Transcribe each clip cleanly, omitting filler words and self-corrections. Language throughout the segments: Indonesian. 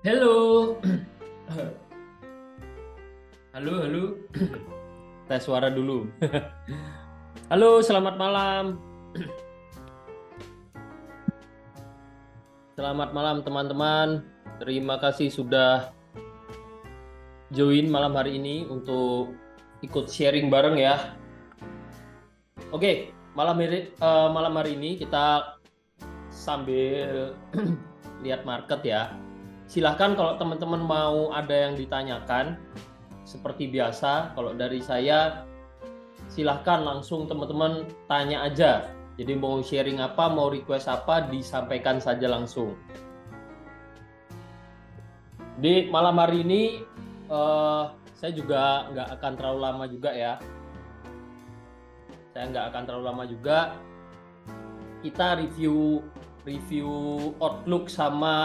Halo, halo, halo. Tes suara dulu. Halo, selamat malam. Selamat malam teman-teman. Terima kasih sudah join malam hari ini untuk ikut sharing bareng ya. Oke, malam hari ini kita sambil lihat market ya. Silahkan kalau teman-teman mau ada yang ditanyakan, seperti biasa, kalau dari saya silahkan langsung teman-teman tanya aja. Jadi mau sharing apa, mau request apa, disampaikan saja langsung. Di malam hari ini saya juga nggak akan terlalu lama juga ya. Saya nggak akan terlalu lama juga. Kita review outlook sama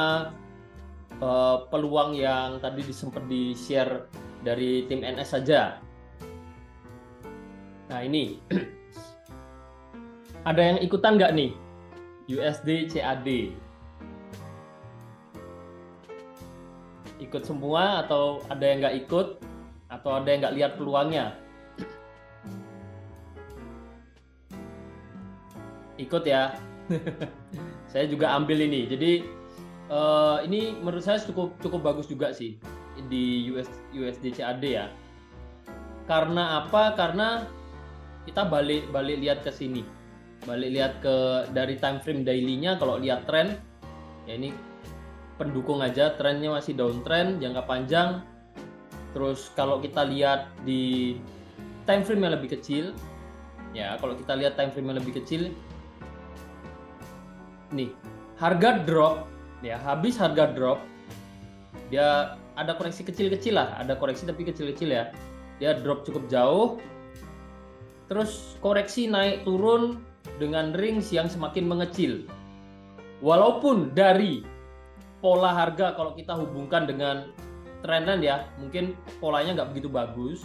peluang yang tadi sempat di-share dari tim NS saja. Nah ini ada yang ikutan nggak nih USD CAD? Ikut semua atau ada yang nggak ikut atau ada yang nggak lihat peluangnya? Ikut ya. Saya juga ambil ini. Jadi ini menurut saya cukup bagus juga sih di USD CAD ya. Karena apa? Karena kita balik lihat ke sini. Balik lihat ke dari time frame daily-nya, kalau lihat tren ya ini pendukung aja, trennya masih downtrend jangka panjang. Terus kalau kita lihat di time frame yang lebih kecil ya, kalau kita lihat time frame yang lebih kecil nih, harga drop ya, habis harga drop dia ada koreksi kecil-kecil lah, ada koreksi tapi kecil-kecil ya, dia drop cukup jauh, terus koreksi naik turun dengan range yang semakin mengecil. Walaupun dari pola harga kalau kita hubungkan dengan trendline ya, mungkin polanya nggak begitu bagus.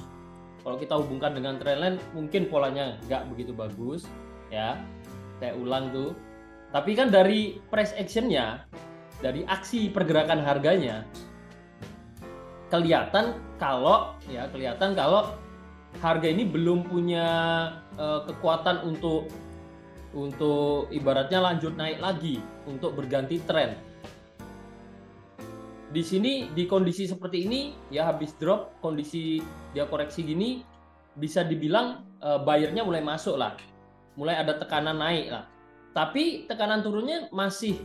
Kalau kita hubungkan dengan trendline, mungkin polanya nggak begitu bagus ya. Saya ulang tuh. Tapi kan dari price actionnya, dari aksi pergerakan harganya, kelihatan kalau harga ini belum punya kekuatan untuk ibaratnya lanjut naik lagi untuk berganti tren. Di sini di kondisi seperti ini ya, habis drop, kondisi dia koreksi gini, bisa dibilang buyernya mulai masuk lah, mulai ada tekanan naik lah. Tapi tekanan turunnya masih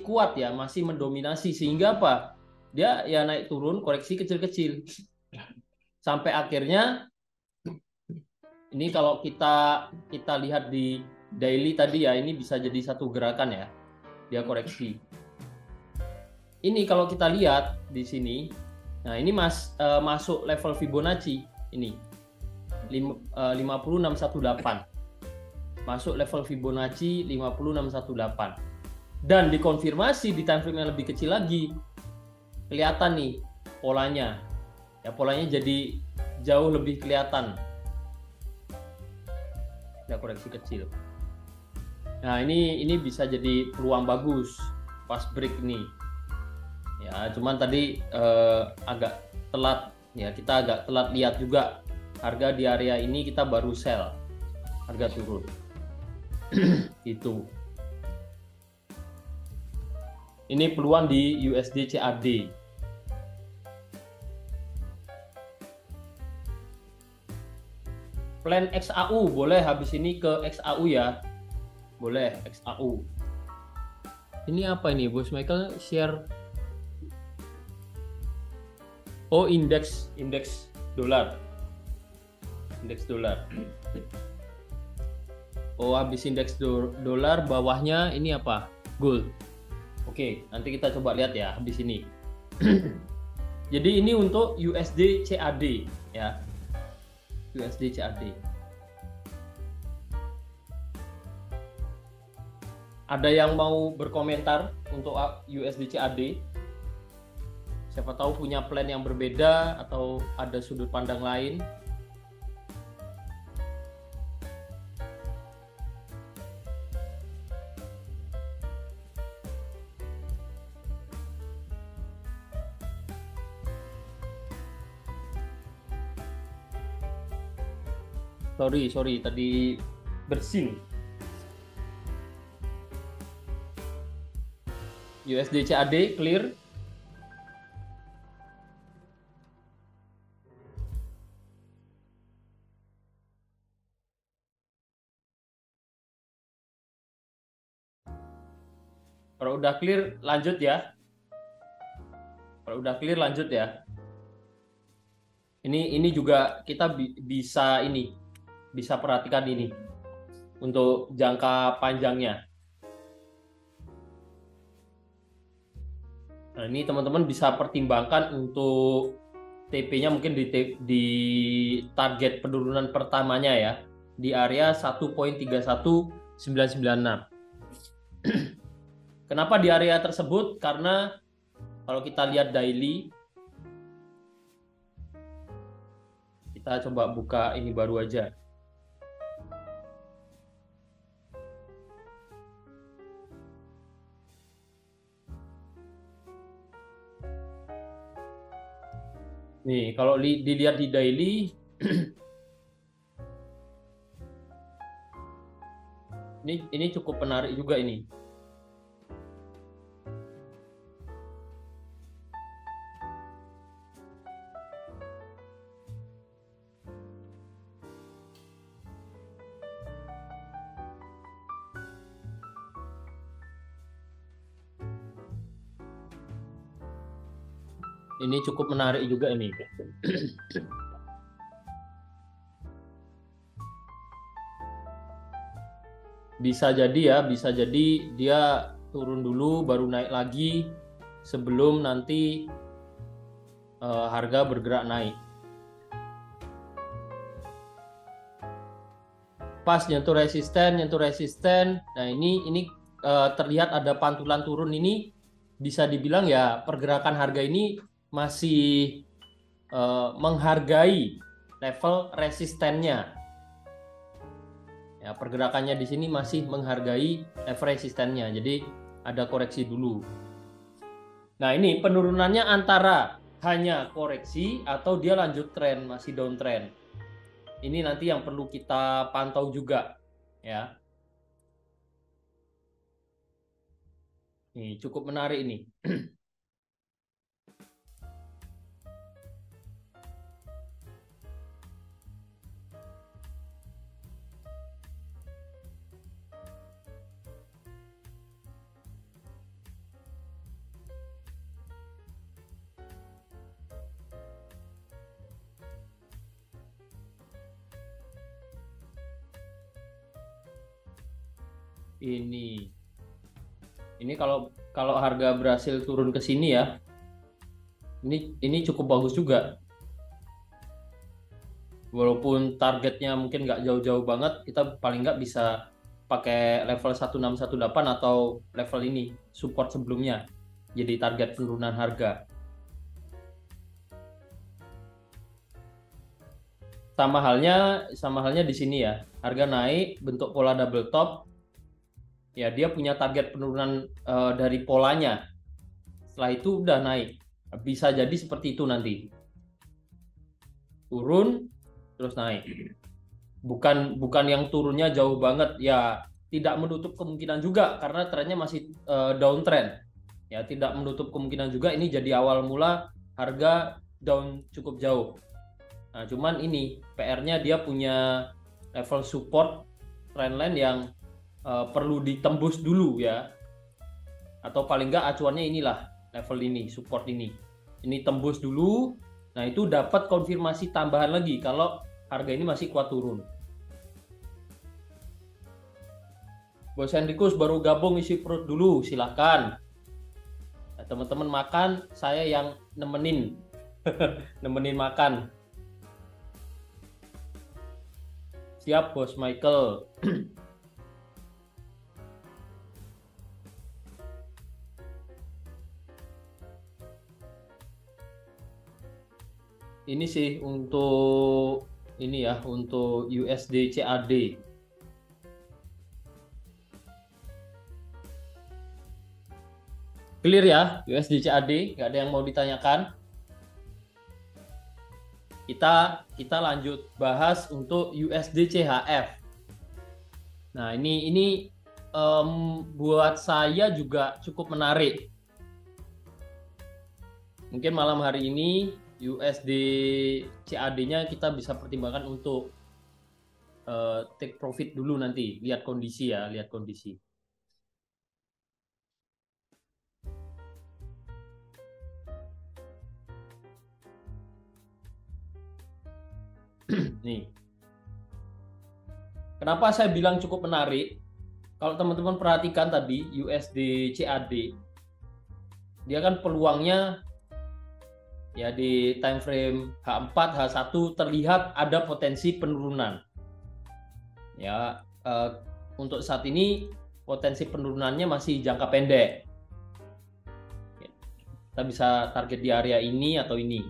kuat ya, masih mendominasi, sehingga apa? Dia ya naik turun koreksi kecil-kecil sampai akhirnya ini kalau kita lihat di daily tadi ya, ini bisa jadi satu gerakan ya, dia koreksi. Ini kalau kita lihat di sini, nah ini masuk level Fibonacci ini 50618, masuk level Fibonacci 50618, dan dikonfirmasi di time frame yang lebih kecil lagi, kelihatan nih polanya ya, polanya jadi jauh lebih kelihatan. Ada koreksi kecil. Nah ini bisa jadi peluang bagus pas break nih ya, cuman tadi agak telat ya, kita agak telat lihat juga harga di area ini, kita baru sell, harga turun. Itu ini peluang di USD CAD. Plan XAU boleh, habis ini ke XAU ya, boleh XAU. Ini apa ini Bos Michael share? Oh, indeks dolar. Oh, habis indeks dolar, bawahnya ini apa? Gold. Oke, nanti kita coba lihat ya habis ini. Jadi ini untuk USD CAD ya. USD CAD. Ada yang mau berkomentar untuk USD CAD? Siapa tahu punya plan yang berbeda atau ada sudut pandang lain. Sorry tadi bersin. USD CAD clear. Kalau udah clear lanjut ya. Kalau udah clear lanjut ya. Ini juga kita bisa perhatikan ini untuk jangka panjangnya. Nah, ini teman-teman bisa pertimbangkan untuk TP-nya mungkin di target penurunan pertamanya ya, di area 1.31996. Kenapa di area tersebut? Karena kalau kita lihat daily, kita coba buka ini baru aja. Nih, kalau dilihat di daily, ini cukup menarik juga ini. Ini cukup menarik juga ini. Bisa jadi dia turun dulu baru naik lagi sebelum nanti harga bergerak naik. Pas nyentuh resisten. Nah, ini terlihat ada pantulan turun ini, bisa dibilang ya pergerakan harga ini masih menghargai level resistennya. Ya, pergerakannya di sini masih menghargai level resistennya. Jadi ada koreksi dulu. Nah, ini penurunannya antara hanya koreksi atau dia lanjut tren, masih downtrend. Ini nanti yang perlu kita pantau juga, ya. Ini cukup menarik ini. Ini kalau harga berhasil turun ke sini ya, ini cukup bagus juga. Walaupun targetnya mungkin nggak jauh-jauh banget, kita paling nggak bisa pakai level 1618 atau level ini support sebelumnya jadi target penurunan harga. Sama halnya di sini ya, harga naik bentuk pola double top. Ya, dia punya target penurunan dari polanya. Setelah itu udah naik. Bisa jadi seperti itu nanti. Turun terus naik. Bukan yang turunnya jauh banget ya, tidak menutup kemungkinan juga karena trennya masih downtrend. Ya, tidak menutup kemungkinan juga ini jadi awal mula harga down cukup jauh. Nah, cuman ini PR-nya dia punya level support trendline yang perlu ditembus dulu ya, atau paling nggak acuannya inilah level ini, support ini tembus dulu. Nah, itu dapat konfirmasi tambahan lagi kalau harga ini masih kuat turun. Bos Hendrikus baru gabung, isi perut dulu, silahkan. Nah, teman-teman makan, saya yang nemenin nemenin makan. Siap Bos Michael. Ini sih untuk ini ya, untuk USD CAD. Clear ya USD CAD, nggak ada yang mau ditanyakan. kita lanjut bahas untuk USD CHF. Nah, ini buat saya juga cukup menarik. Mungkin malam hari ini USD CAD-nya kita bisa pertimbangkan untuk take profit dulu nanti. Lihat kondisi ya, lihat kondisi. Nih. Kenapa saya bilang cukup menarik? Kalau teman-teman perhatikan tadi USD CAD, dia kan peluangnya ya di time frame H4, H1 terlihat ada potensi penurunan. Ya, untuk saat ini potensi penurunannya masih jangka pendek. Kita bisa target di area ini atau ini.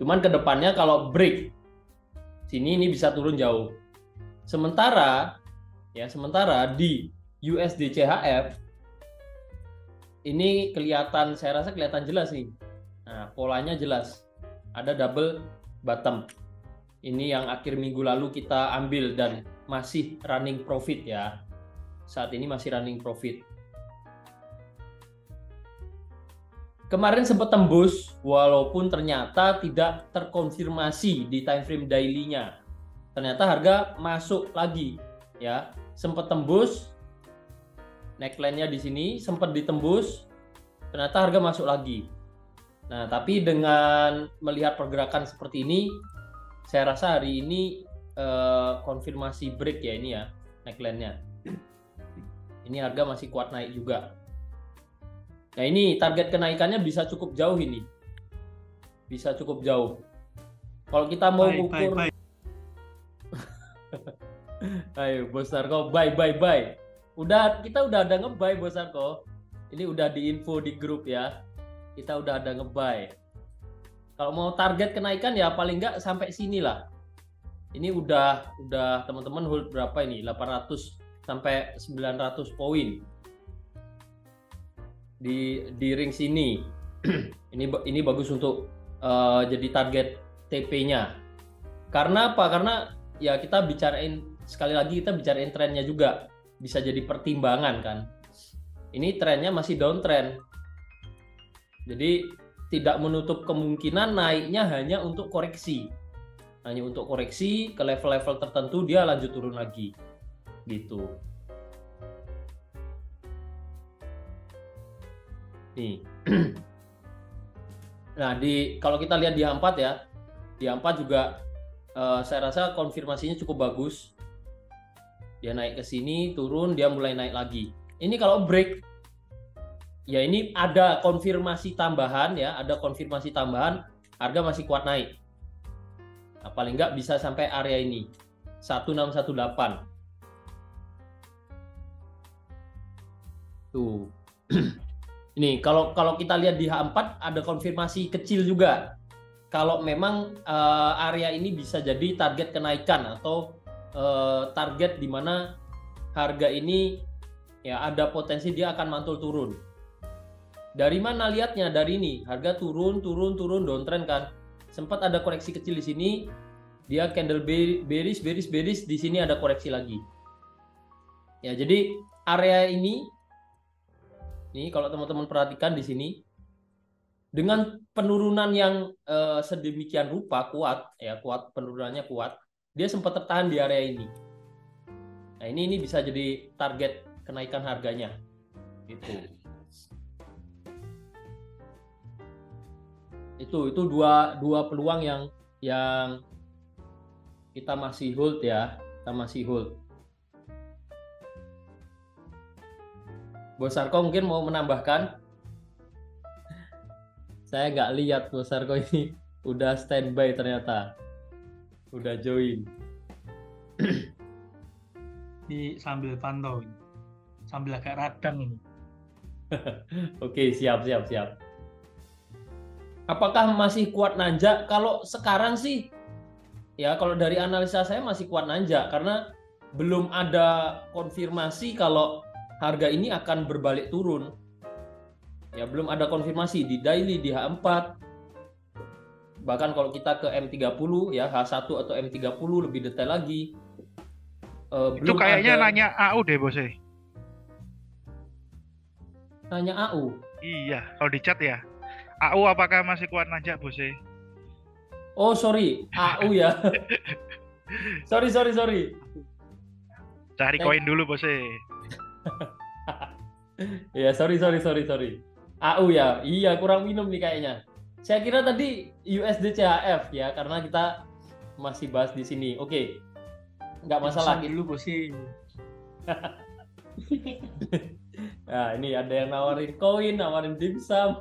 Cuman kedepannya kalau break sini ini bisa turun jauh. Sementara di USD CHF ini kelihatan, saya rasa kelihatan jelas nih. Nah, polanya jelas. Ada double bottom. Ini yang akhir minggu lalu kita ambil dan masih running profit ya. Saat ini masih running profit. Kemarin sempat tembus walaupun ternyata tidak terkonfirmasi di time frame daily-nya. Ternyata harga masuk lagi ya. Sempat tembus neckline-nya di sini, sempat ditembus, ternyata harga masuk lagi. Nah, tapi dengan melihat pergerakan seperti ini, saya rasa hari ini konfirmasi break ya ini ya neckline-nya. Ini harga masih kuat naik juga. Nah, ini target kenaikannya bisa cukup jauh ini. Bisa cukup jauh. Kalau kita mau ukur ayo Bos Sarko, buy. Kita udah ada nge-buy Bos Sarko. Ini udah diinfo di grup ya. Kita udah ada nge-buy. Kalau mau target kenaikan ya paling nggak sampai sini lah. Ini udah teman-teman hold berapa ini? 800 sampai 900 poin. Di ring sini. ini bagus untuk jadi target TP-nya. Karena apa? Karena ya kita sekali lagi kita bicarain trennya juga, bisa jadi pertimbangan kan. Ini trennya masih downtrend. Jadi tidak menutup kemungkinan naiknya hanya untuk koreksi. Hanya untuk koreksi ke level-level tertentu dia lanjut turun lagi. Gitu. Nih. Nah, kalau kita lihat di H4 ya, di H4 juga saya rasa konfirmasinya cukup bagus. Dia naik ke sini, turun, dia mulai naik lagi. Ini kalau break, ya ini ada konfirmasi tambahan ya, ada konfirmasi tambahan, harga masih kuat naik. Nah, paling nggak bisa sampai area ini, 1618. Tuh. Ini kalau kita lihat di H4 ada konfirmasi kecil juga. Kalau memang area ini bisa jadi target kenaikan atau target di mana harga ini ya ada potensi dia akan mantul turun. Dari mana lihatnya? Dari ini, harga turun downtrend kan. Sempat ada koreksi kecil di sini, dia candle bearish, di sini ada koreksi lagi. Ya, jadi area ini kalau teman-teman perhatikan di sini, dengan penurunan yang sedemikian rupa kuat penurunannya kuat, dia sempat tertahan di area ini. Nah, ini bisa jadi target kenaikan harganya. Gitu. Itu dua peluang yang kita masih hold ya, kita masih hold. Bos Sarko mungkin mau menambahkan? Saya nggak lihat Bos Sarko ini udah standby ternyata, udah join. Sambil pantau, sambil agak radang ini. Oke, siap. Apakah masih kuat nanjak? Kalau sekarang sih, ya kalau dari analisa saya masih kuat nanjak karena belum ada konfirmasi kalau harga ini akan berbalik turun. Ya, belum ada konfirmasi di daily, di H4. Bahkan kalau kita ke M30 ya, H1 atau M30 lebih detail lagi. Itu Belum kayaknya ada nanya AU deh bos. nanya AU. Iya, kalau di chat ya. AU apakah masih kuat nanjak bos? Oh sorry, AU ya. Sorry. Cari Eh, koin dulu bos. Ya sorry. AU ya, iya kurang minum nih kayaknya. Saya kira tadi USD CHF ya, karena kita masih bahas di sini. Oke, nggak masalah. Dimsum dulu bos. Nah, ini ada yang nawarin koin, nawarin dimsum.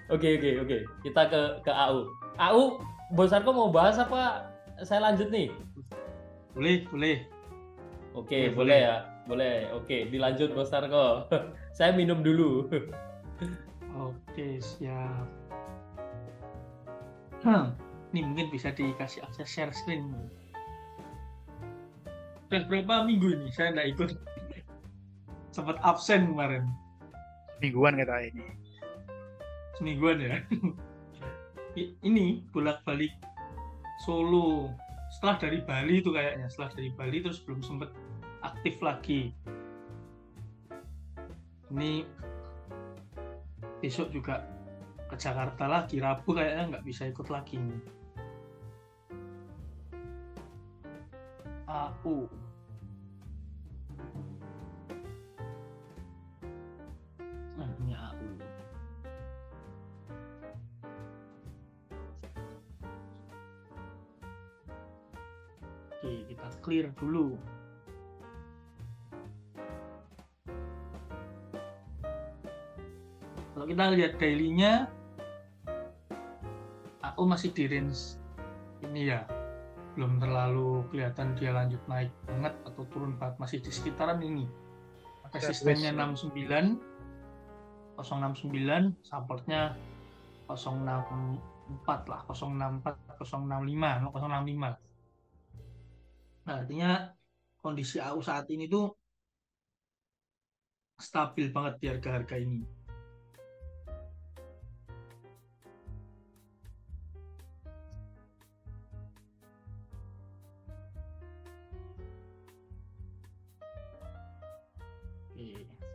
Oke. Kita ke AU. AU, Bos Arko mau bahas apa? Saya lanjut nih. Boleh. Oke, Boleh. boleh ya. Boleh. Oke, dilanjut Bos Arko. Saya minum dulu. Oke, siap. Ini mungkin bisa dikasih akses share screen. Udah berapa minggu ini saya nggak ikut. Sempat absen kemarin. Mingguan kata ini. Semingguan ya. Ini bolak-balik Solo. Setelah dari Bali itu kayaknya. Setelah dari Bali terus belum sempat aktif lagi. Ini besok juga ke Jakarta lagi. Rabu kayaknya nggak bisa ikut lagi. AU. Nah, ini AU. Oke, kita clear dulu. Kalau kita lihat daily-nya, aku masih di range ini ya, belum terlalu kelihatan dia lanjut naik banget atau turun banget, masih di sekitaran ini. Resistennya 69, 069, supportnya 064 lah, 064, 065, 065. Nah, artinya kondisi AU saat ini tuh stabil banget di harga-harga ini.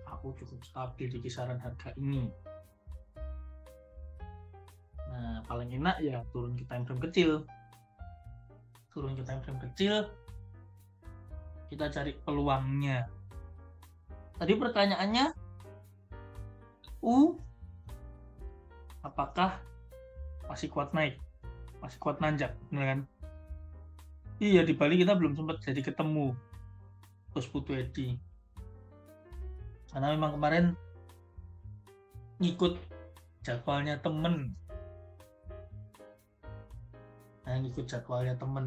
Aku cukup stabil di kisaran harga ini. Nah, paling enak ya turun ke time frame kecil. Kita cari peluangnya. Tadi pertanyaannya, apakah masih kuat naik? Masih kuat nanjak, benar kan? Iya, di Bali kita belum sempat jadi ketemu Bos Putu Edi. Karena memang kemarin ngikut jadwalnya temen.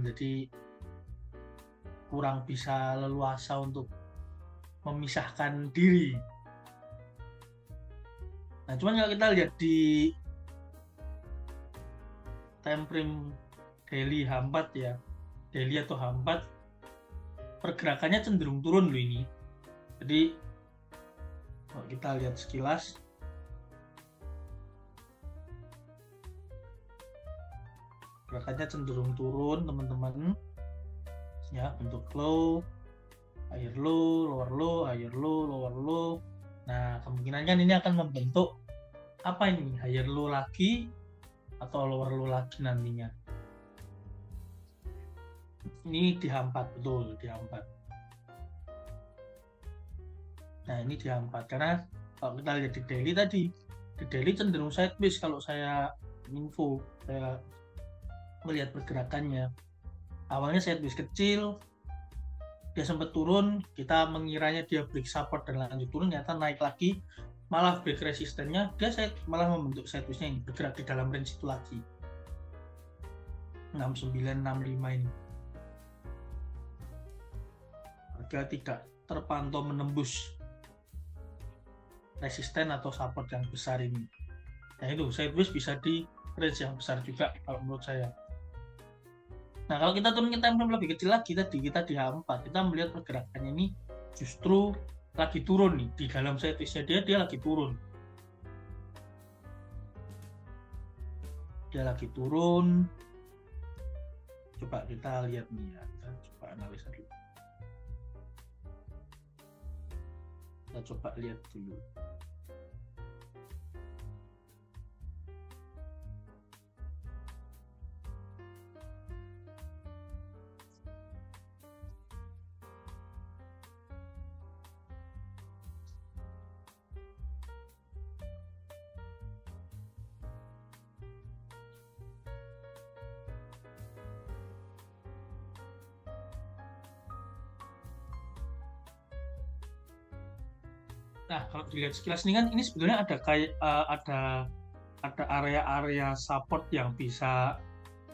Jadi kurang bisa leluasa untuk memisahkan diri. Nah, cuman kalau kita lihat di time frame daily H4 ya, daily atau H4, pergerakannya cenderung turun loh ini. Jadi kalau kita lihat sekilas, gerakannya cenderung turun teman-teman ya, bentuk low, higher low, lower low, higher low, lower low. Nah, kemungkinan kan ini akan membentuk apa ini, higher low lagi atau lower low lagi nantinya. Ini di H4, betul, di H4. Nah, ini di H4 karena kalau kita lihat di daily tadi, di daily cenderung sideways. Kalau saya melihat pergerakannya, awalnya sideways kecil, dia sempat turun, kita mengiranya dia break support dan lanjut turun, ternyata naik lagi, malah break resistennya, dia malah membentuk sidewaysnya ini, bergerak di dalam range itu lagi, 6965 ini. Harga tidak terpantau menembus resisten atau support yang besar ini. Nah, itu sideways bisa di range yang besar juga kalau menurut saya. Nah, kalau kita turun ke time frame lebih kecil lagi, tadi kita di H4, kita melihat pergerakannya ini justru lagi turun nih. Di dalam sideways-nya dia lagi turun. dia lagi turun. Coba kita lihat nih ya, kita coba analisa dulu. Kita coba lihat dulu. Nah, kalau dilihat sekilas ini kan, ini sebetulnya ada kayak ada area-area support yang bisa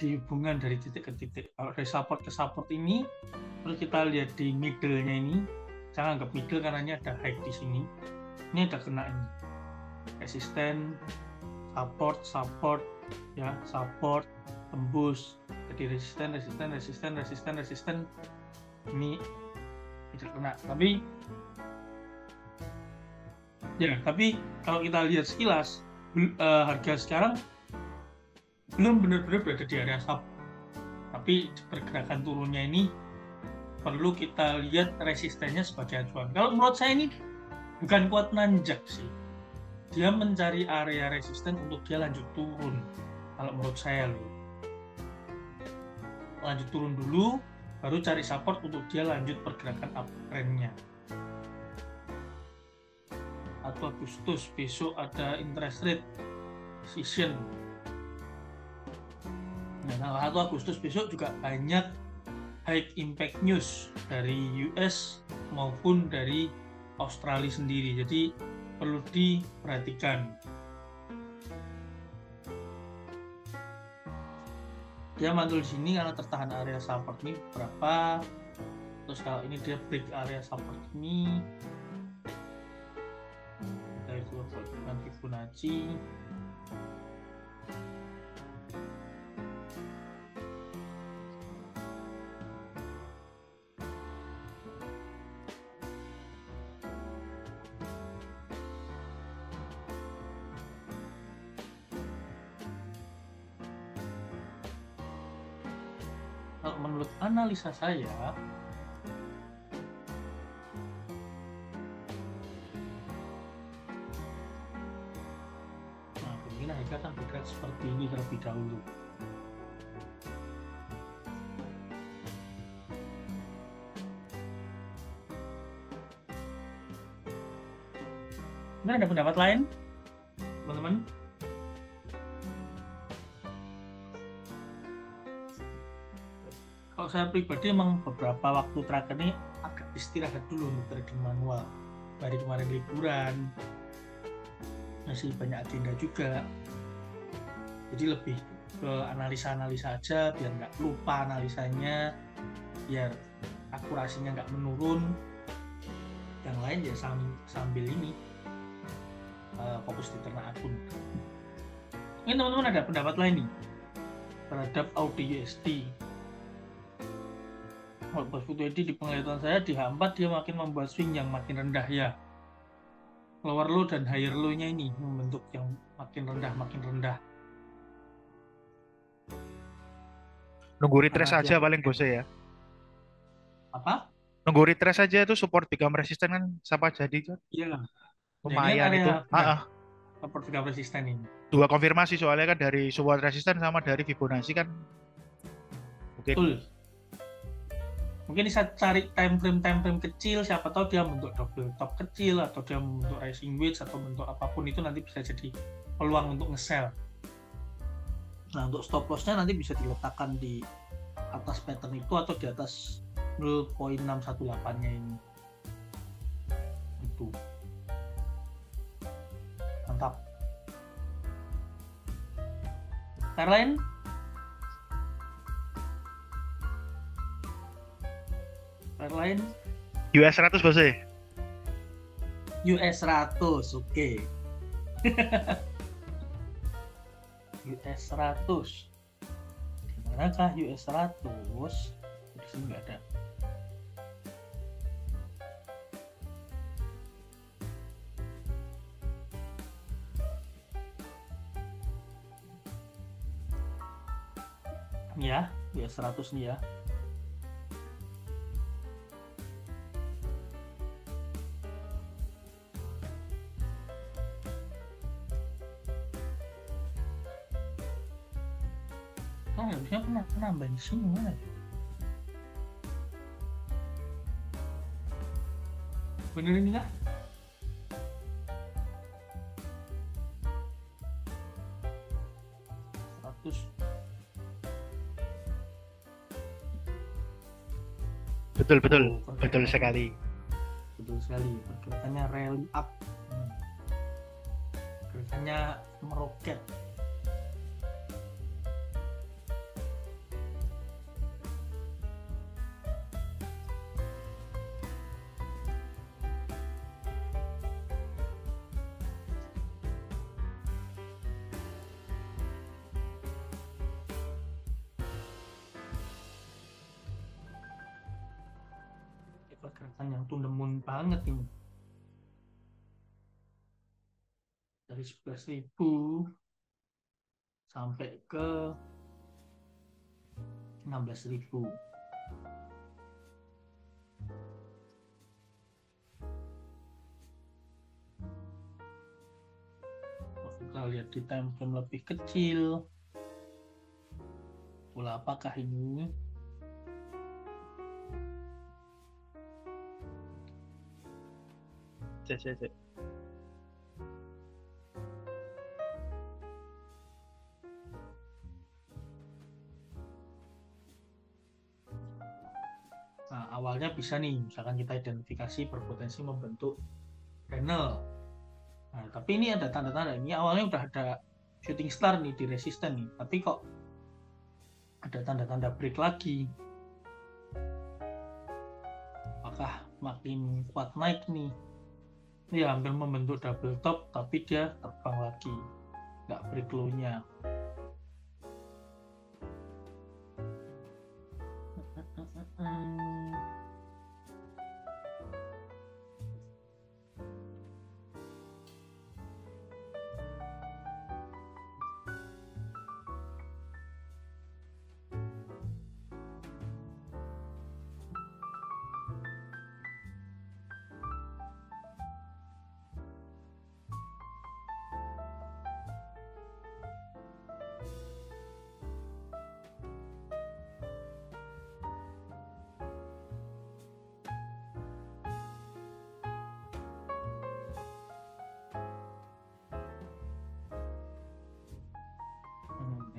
dihubungkan dari titik ke titik. Kalau dari support ke support ini, terus kita lihat di middle-nya ini, jangan anggap middle karena ini ada high di sini. Ini ada kena ini. Resisten, support, ya, support, tembus. Jadi resisten. Ini tidak kena. Tapi kalau kita lihat sekilas, harga sekarang belum benar-benar berada di area support. Tapi pergerakan turunnya ini perlu kita lihat resistennya sebagai acuan. Kalau menurut saya ini bukan kuat nanjak sih. Dia mencari area resisten untuk dia lanjut turun. Kalau menurut saya loh. Lanjut turun dulu, baru cari support untuk dia lanjut pergerakan uptrend-nya. Atau Agustus besok ada interest rate decision. Nah, 1 Agustus besok juga banyak high impact news dari US maupun dari Australia sendiri. Jadi perlu diperhatikan. Dia mantul di sini karena tertahan area support ini berapa. Terus kalau ini dia break area support ini, kita itu bukan Fibonacci. Kalau menurut analisa saya, kemungkinan harga akan bergerak seperti ini terlebih dahulu. Mungkin ada pendapat lain, teman-teman? Kalau saya pribadi emang beberapa waktu terakhir ini agak istirahat dulu untuk trading manual. Dari kemarin liburan, masih banyak agenda juga. Jadi lebih ke analisa-analisa aja, biar nggak lupa analisanya, biar akurasinya nggak menurun. Yang lain ya sambil ini fokus di ternak akun. Mungkin teman-teman ada pendapat lain nih terhadap Audi USD. Kalau Bos Putu di penglihatan saya di H4 dia makin membuat swing yang makin rendah ya. Lower low dan higher low-nya ini membentuk yang makin rendah. Nunggu retrace aja paling bos ya. Apa? Nunggu retrace aja itu support 3 resisten kan siapa jadi kan? Iya. Lumayan itu. Support 3 resisten ini. 2 konfirmasi soalnya kan dari support resisten sama dari Fibonacci kan. Mungkin. Betul. Mungkin bisa cari time frame kecil, siapa tahu dia membentuk double top kecil atau dia membentuk rising wedge atau bentuk apapun itu nanti bisa jadi peluang untuk nge-sell. Nah, untuk stop loss-nya nanti bisa diletakkan di atas pattern itu atau di atas 0.618-nya ini. Itu. Mantap. Lain? Lain? US 100 bos ya? US 100, oke. US 100. Dimanakah US 100? Di sini nggak ada. ya, US 100 nih ya. Oh, harusnya pernah nambahin di sini mana ya? Bener ini nggak? Seratus. Betul betul Oh, betul sekali. Betul sekali. Pergerakannya rally up. Pergerakannya meroket. Pergerakan yang to the moon banget ini. Dari 11.000 sampai ke 16.000. Kita lihat di time frame lebih kecil. Pola apakah ini? Cek. Nah, awalnya bisa nih, misalkan kita identifikasi berpotensi membentuk panel. Nah, tapi ini ada tanda-tanda. Ini awalnya udah ada shooting star nih di resisten nih, tapi kok ada tanda-tanda break lagi. Apakah makin kuat naik nih? Ini hampir membentuk double top, tapi dia terbang lagi, nggak break low-nya.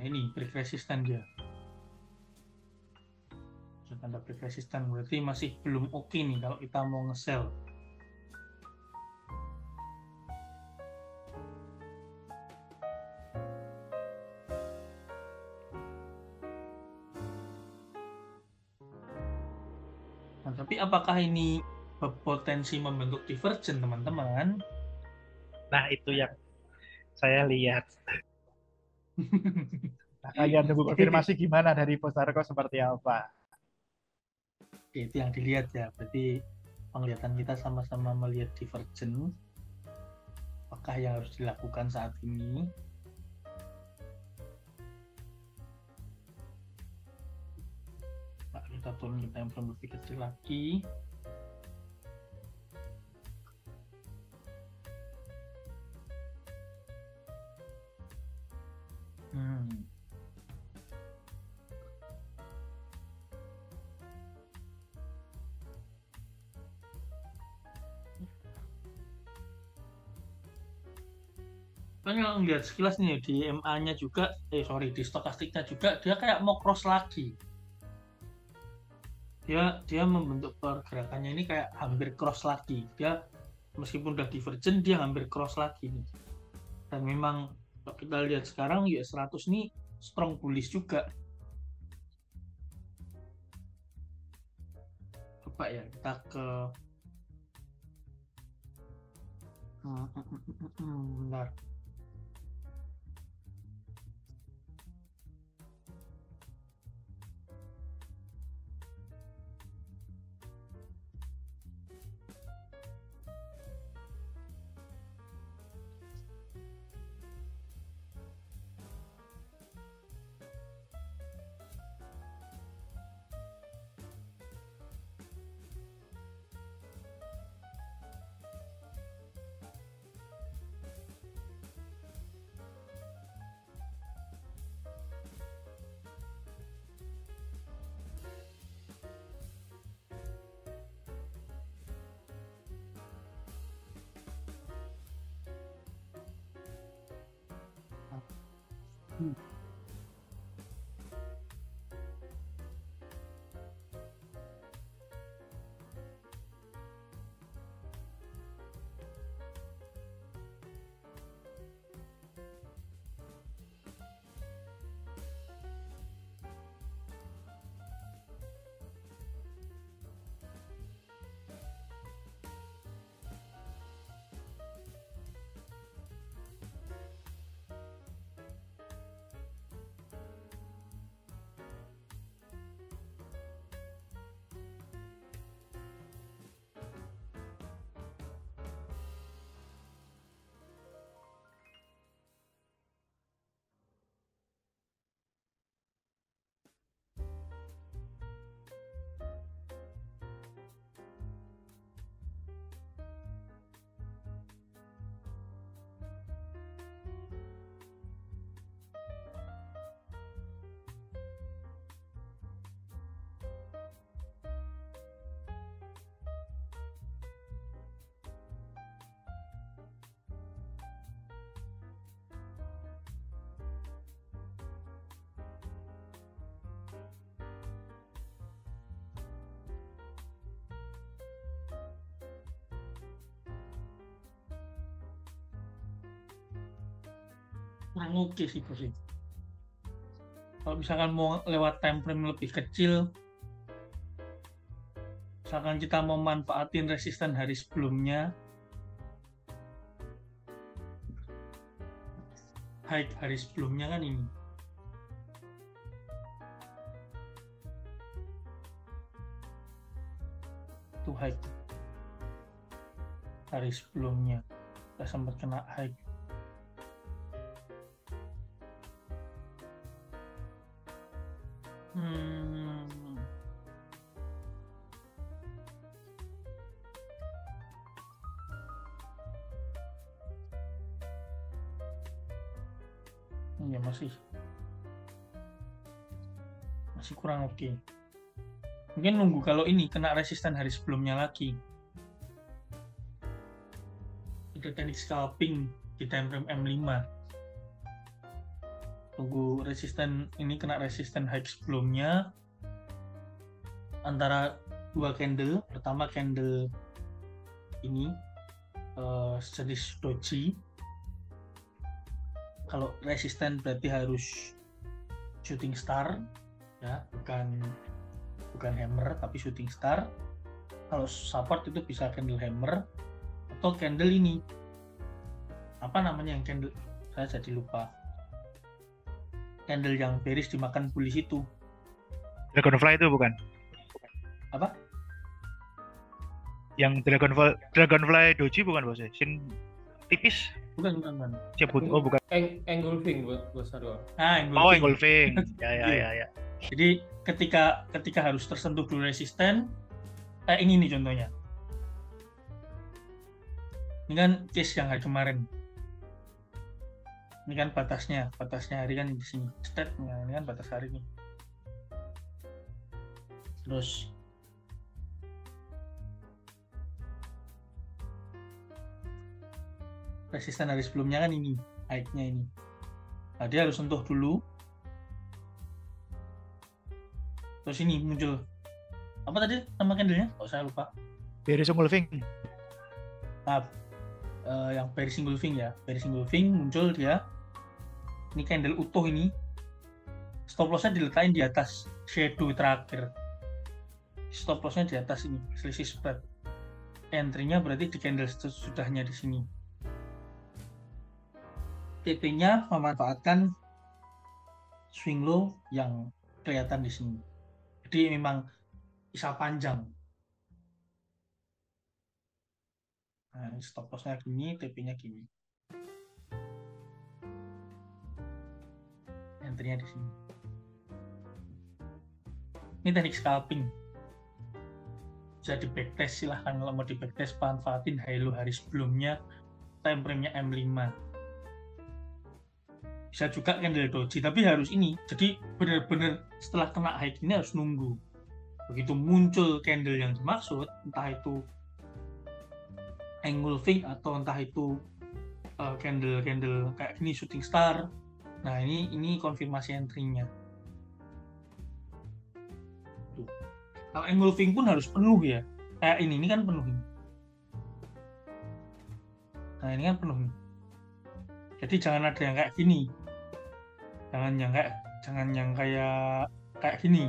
Nah, ini break resisten dia. Tanda break resisten berarti masih belum oke nih kalau kita mau nge-sell. Nah, tapi apakah ini berpotensi membentuk divergen, teman-teman? Nah, itu yang saya lihat. Makanya tunggu konfirmasi gimana dari Bos Darko seperti apa. Oke, itu yang dilihat ya. Berarti penglihatan kita sama-sama melihat divergen. Apakah yang harus dilakukan saat ini? Nah, kita turun ke time frame lebih kecil lagi. Kan kalau lihat sekilas nih di MA-nya juga, di stokastiknya juga dia kayak mau cross lagi. Dia membentuk pergerakannya ini kayak hampir cross lagi. Dia meskipun udah divergen dia hampir cross lagi nih. Dan memang kalau kita lihat sekarang US 100 ini strong bullish juga. Coba ya kita ke bentar. Kurang oke sih bos. Kalau misalkan mau lewat time frame lebih kecil, misalkan kita mau manfaatin resisten hari sebelumnya, high hari sebelumnya kan ini. Itu high hari sebelumnya. Kita sempat kena high. Ya masih kurang oke. Mungkin nunggu kalau ini kena resisten hari sebelumnya lagi. Itu teknik scalping di time frame M5. Tunggu resisten ini kena resisten high sebelumnya antara dua candle. Pertama candle ini jenis doji. Kalau resisten berarti harus shooting star ya, bukan hammer tapi shooting star. Kalau support itu bisa candle hammer atau candle ini apa namanya yang candle, saya jadi lupa, candle yang bearish dimakan bullish itu. Dragonfly itu bukan? Apa? Yang Dragonfly doji bukan bos? Sin tipis? Bukan. Sebut bukan. Engulfing bos Aryo. Engulfing. Ya. Jadi ketika harus tersentuh dulu resisten, ini nih contohnya. Ini kan case yang hari kemarin. Ini kan batasnya hari kan di sini. Ini kan batas hari nih. Terus resisten hari sebelumnya kan ini, high-nya ini. Nah, dia harus sentuh dulu. Terus ini muncul apa tadi nama candlenya? Oh, saya lupa. Bearish engulfing. Nah, yang bearish engulfing ya. Bearish engulfing muncul dia. Ini candle utuh ini. Stop loss-nya diletakin di atas shadow terakhir. Stop loss-nya di atas ini, selisih spread. Entry-nya berarti di candle sudahnya di sini. TP-nya memanfaatkan swing low yang kelihatan di sini. Jadi memang bisa panjang. Nah, stop loss-nya gini, TP-nya gini. Entry-nya di sini. Ini teknik scalping. Bisa di backtest, silahkan kalau mau di backtest manfaatin high low hari sebelumnya, time frame-nya M5. Bisa juga candle doji, tapi harus ini. Jadi benar-benar setelah kena high ini harus nunggu. Begitu muncul candle yang dimaksud, entah itu engulfing atau entah itu candle kayak gini shooting star, Nah, ini konfirmasi entry-nya. Tuh. Kalau engulfing pun harus penuh ya. Kayak ini kan penuh ini. Nah, ini kan penuh nih. Jadi jangan ada yang kayak gini. Jangan yang kayak gini.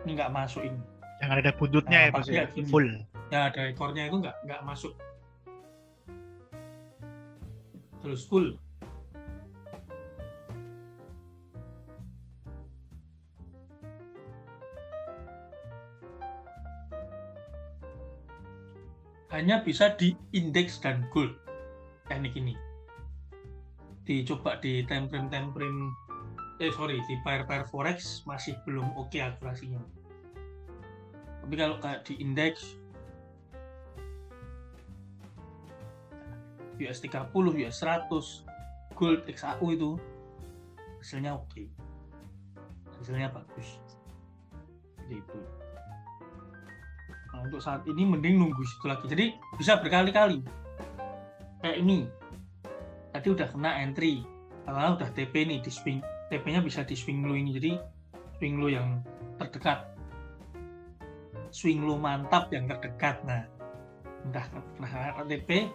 Ini nggak masuk ini. Jangan ada buntutnya Nah, ya, Bos, pasti ya. kayak gini. Full. Ya ada ekornya itu nggak masuk. Terus full. Hanya bisa di index dan gold teknik ini. Dicoba di time frame di pair forex masih belum oke akurasinya. Tapi kalau kayak di index US 30, US 100, gold XAU itu hasilnya oke. Hasilnya bagus. Jadi itu. Nah, untuk saat ini mending nunggu situ lagi. Jadi bisa berkali-kali. Kayak ini. Tadi udah kena entry. Karena udah TP nih di swing. TP-nya bisa di swing low ini. Jadi swing low yang terdekat. Swing low mantap yang terdekat. Nah, udah kena TP.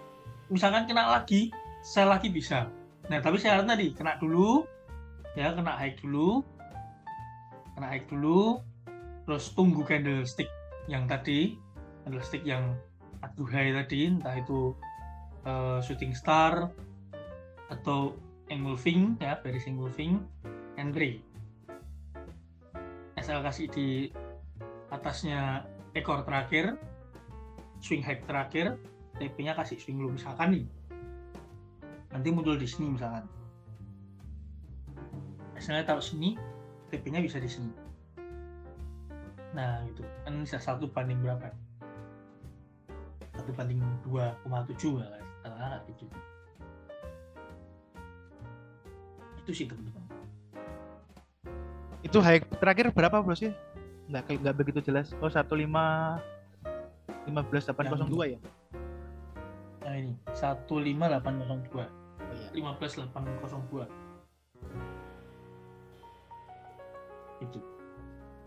Misalkan kena lagi, sell lagi bisa. Nah, tapi syarat tadi kena dulu. Ya, kena high dulu. Terus tunggu candlestick yang tadi, candlestick yang adu high tadi, entah itu shooting star atau engulfing ya, bearish engulfing, entry. Asal kasih di atasnya ekor terakhir, swing high terakhir, TP-nya kasih swing low misalkan nih. Nanti muncul di sini misalkan. Misalnya taruh sini, TP-nya bisa di sini. Nah, gitu. Kan bisa 1 banding berapa? 1 banding 2,7 lah. Katakanlah gitu. Itu sih teman-teman. Itu high terakhir berapa, Bos sih? Nggak begitu jelas. Oh, 15.802 ya. Nah, ini 15802. Oh, iya. 15802. Itu.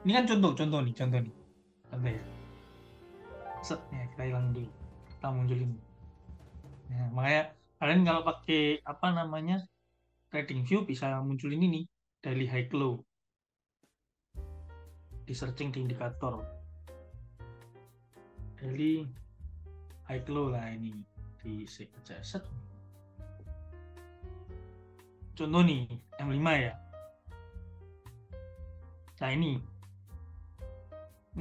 Ini kan contoh nih. Contoh ya. Set, ya, kita hilang dulu. Kita munculin. Nah, makanya kalian kalau pakai trading view bisa munculin ini daily high low. Di searching di indikator. Daily high low lah ini di set. Contoh nih M5 ya. Nah, ini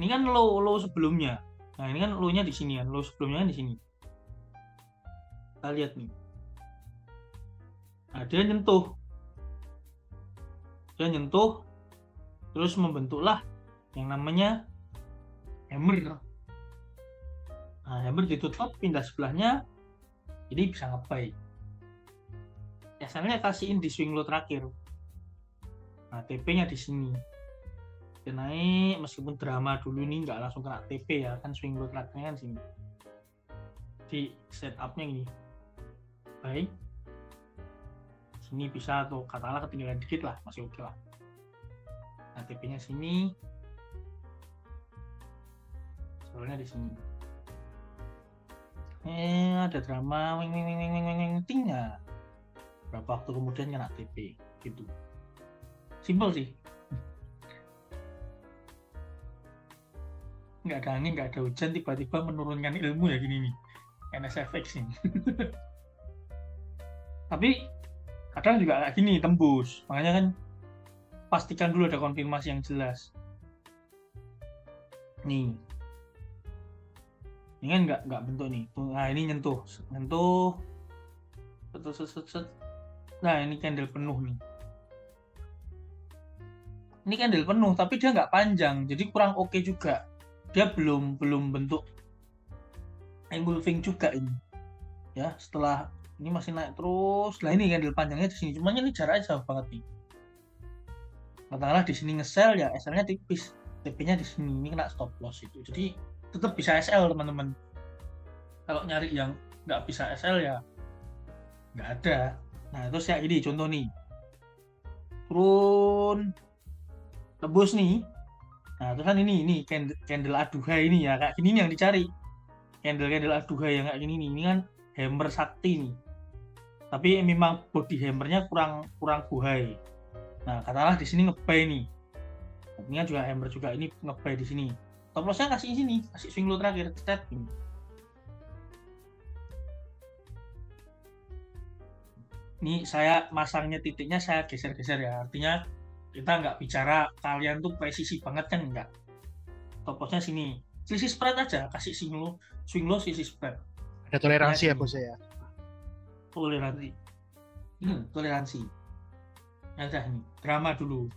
kan low sebelumnya. Nah, ini kan low-nya di sini kan, low sebelumnya kan di sini. Kita lihat nih. Nah, dia nyentuh, terus membentuklah yang namanya hammer. Nah, hammer ditutup, pindah sebelahnya, jadi bisa nge-buy. Biasanya kasihin di swing low terakhir. Nah, TP-nya di sini. Dia naik meskipun drama dulu nih nggak langsung kena TP ya, kan swing low terakhirnya kan sini. Di setupnya gini. Baik. Sini bisa atau katakanlah ketinggalan dikit lah, masih oke lah. Nah, TP-nya sini. Soalnya di sini. Ada drama ting ya. Berapa waktu kemudian kena TP gitu. Simpel sih. Nggak ada angin, nggak ada hujan, tiba-tiba menurunkan ilmu ya gini nih. NSFX ini. Tapi kadang juga kayak gini, tembus. Makanya kan pastikan dulu ada konfirmasi yang jelas. Nih. Ini kan nggak bentuk nih. Nah, ini nyentuh. Set. Nah, ini candle penuh nih. Ini candle penuh, tapi dia nggak panjang, jadi kurang oke juga. Dia belum bentuk engulfing juga ini. Ya, setelah ini masih naik terus. Lah ini candle panjangnya di sini. Cuman ini jaraknya jauh banget nih. Katakanlah di sini nge-sell ya, SL-nya tipis. TP-nya di sini, ini kena stop loss itu. Jadi tetap bisa SL teman-teman. Kalau nyari yang nggak bisa SL ya nggak ada. Nah, terus ya ini contoh nih. turun, tembus nih. Nah, terus kan ini candle aduhai ini ya, kayak gini nih yang dicari. Candle aduhai yang kayak gini nih, ini kan hammer sakti nih. Tapi memang body hammernya kurang buhai. Nah, katakanlah di sini nge-buy nih. Ini kan juga hammer juga, ini nge-buy di sini. Stop loss-nya kasih sini, kasih swing low terakhir, stat ini. Ini saya masangnya titiknya saya geser-geser ya, artinya kita nggak bicara kalian tuh presisi banget kan, enggak. Stop loss-nya sini, selisih spread aja, kasih swing low selisih spread. Ada toleransi ya bos ya. Toleransi. Ada ini drama dulu.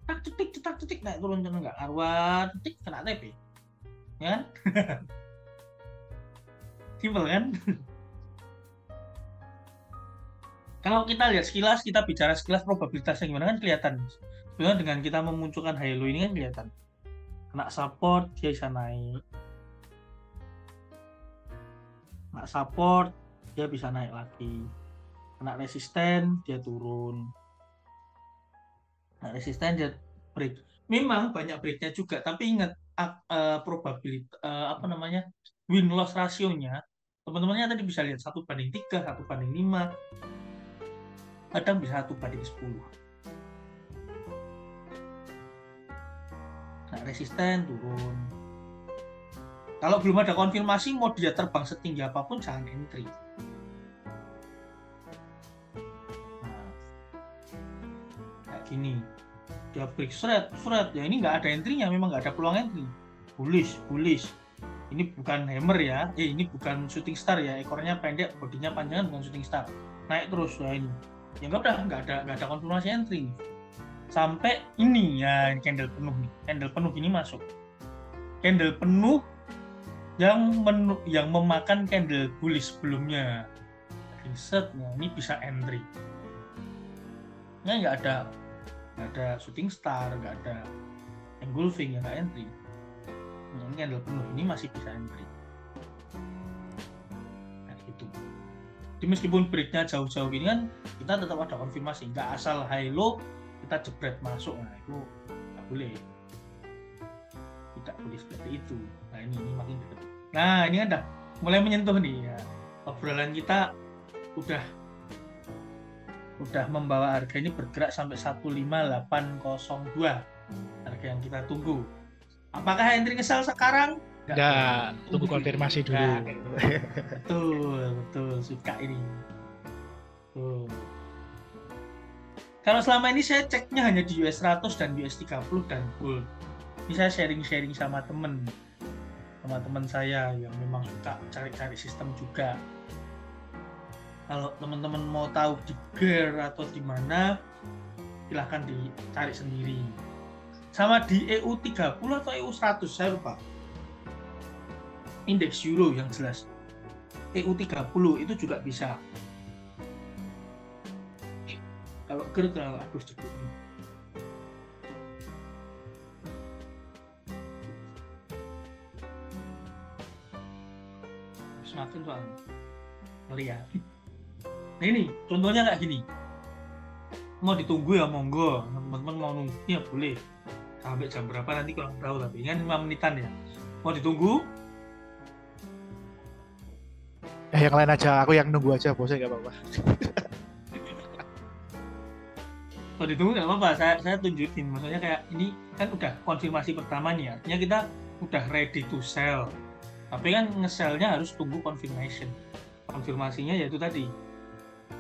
Cetak cetik naik turun enggak karuan, cetik kena TP. Ya kan? Simpel kan? Kalau kita lihat sekilas, kita bicara sekilas probabilitasnya gimana kan kelihatan. Sebenarnya dengan kita memunculkan high low ini kan kelihatan. Kena support dia bisa naik. Kena support dia bisa naik lagi. Kena resisten dia turun. Kena resisten dia break. Memang banyak breaknya juga, tapi ingat probabilitas win loss rasionya teman-temannya tadi bisa lihat 1/3, 1/5, kadang bisa 1/10. Nah, resisten turun. Kalau belum ada konfirmasi mau dia terbang setinggi apapun jangan entry. Nah, kayak gini dia break shred ya, ini nggak ada entry-nya, memang nggak ada peluang entry. Bullish. Ini bukan hammer ya, ini bukan shooting star ya, ekornya pendek, bodinya panjang, bukan shooting star. Naik terus ya ini. Ya nggak ada konfirmasi entry sampai ini ya, ini candle penuh ini masuk, candle penuh yang memakan candle bullish sebelumnya, risetnya ini bisa entry. Nggak ada shooting star, nggak ada engulfing, ya nggak entry. Ini candle penuh ini masih bisa entry. Nah gitu. Jadi meskipun breaknya jauh-jauh gini kan kita tetap ada konfirmasi, nggak asal high low kita jebret masuk. Nah itu nggak boleh, tidak boleh seperti itu. Nah ini makin dekat. Nah ini ada mulai menyentuh nih ya, obrolan kita udah membawa harga ini bergerak sampai 15802, harga yang kita tunggu. Apakah entry ngesel sekarang? Enggak, tunggu konfirmasi dulu. Betul, suka ini. Tuh. Kalau selama ini saya ceknya hanya di US 100 dan US 30 dan gold. Ini saya sharing sama teman saya yang memang suka cari-cari sistem juga. Kalau teman-teman mau tahu di GER atau di mana, silahkan dicari sendiri. Sama di EU 30 atau EU 100, saya lupa. Indeks euro yang jelas. EU 30 itu juga bisa. Kalau GER terlalu cepet ini. Semakin soalnya. Lihat. Nah ini contohnya kayak gini. Mau ditunggu ya monggo, teman-teman mau nunggu ya boleh. Sampai jam berapa nanti kurang tahu, tapi kan 5 menitan ya. Mau ditunggu? Yang lain aja, aku yang nunggu aja bosnya, nggak apa-apa. Mau ditunggu nggak apa-apa, saya tunjukin. Maksudnya kayak ini kan udah konfirmasi pertama nih, artinya kita udah ready to sell. Tapi kan nge-sell-nya harus tunggu confirmation. Konfirmasinya yaitu tadi,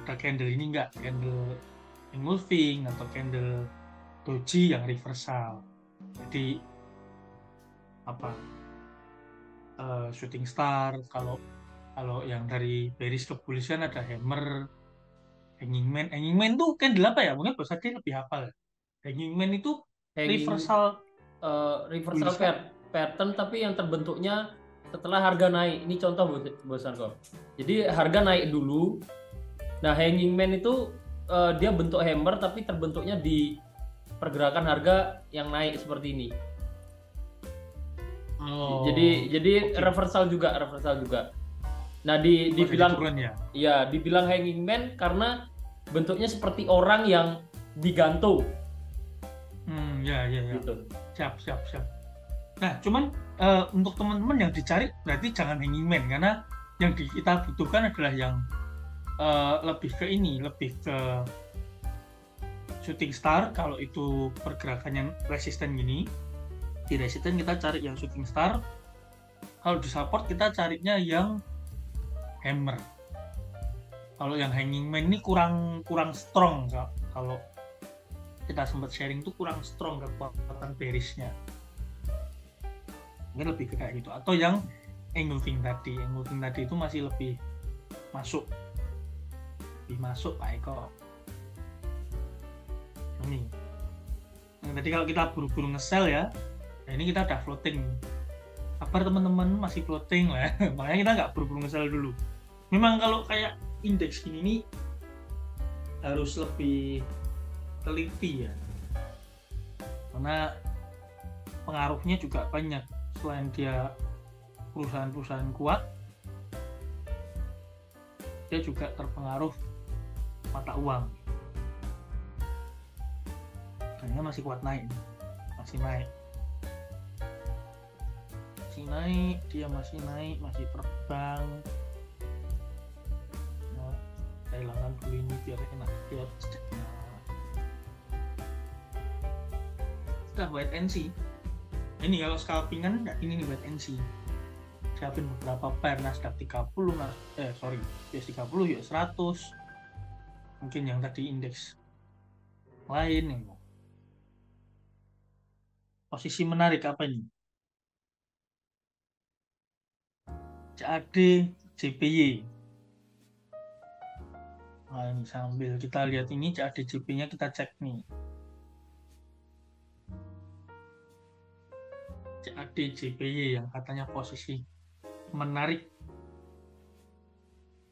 ada candle ini nggak, candle engulfing atau candle doji yang reversal. Jadi shooting star, kalau yang dari bearish ke bullish kan ada hammer, hanging man tuh candle apa ya, mungkin bos Ade lebih hafal. Hanging man itu reversal pattern tapi yang terbentuknya setelah harga naik. Ini contoh bos Arko. Jadi harga naik dulu, nah hanging man itu dia bentuk hammer tapi terbentuknya di pergerakan harga yang naik seperti ini. Jadi okay. reversal juga. Nah dibilang ya? Ya dibilang hanging man karena bentuknya seperti orang yang digantung Ya. gitu. Siap. Nah, cuman untuk teman-teman yang dicari berarti jangan hanging man, karena yang kita butuhkan adalah yang lebih ke shooting star. Kalau itu pergerakannya resisten gini, di resisten kita cari yang shooting star. Kalau di support kita carinya yang hammer. Kalau yang hanging man ini kurang strong, kalau kita sempat sharing tuh kurang strong kekuatan bearish-nya. Mungkin lebih ke kayak gitu. Atau yang engulfing tadi itu masih lebih masuk Pak Eko. Ini yang tadi kalau kita buru-buru nge-sell ya, nah ini kita udah floating. Kabar teman-teman masih floating lah, makanya kita nggak buru-buru nge-sell dulu. Memang kalau kayak indeks gini nih harus lebih teliti ya, karena pengaruhnya juga banyak. Selain dia perusahaan-perusahaan kuat, dia juga terpengaruh mata uang. Kayaknya masih kuat naik, masih naik, masih terbang. Nah, saya hilangkan dulu ini biar enak lihat. Udah wait and see. Ini kalau scalpingan ini nih wait and see. Siapin beberapa pair Nasdaq 30, US 30, US 100. Mungkin yang tadi indeks lain nih. Posisi menarik apa ini? CAD JPY. Nah, ini sambil kita lihat ini CAD JPY-nya kita cek nih. CAD JPY yang katanya posisi menarik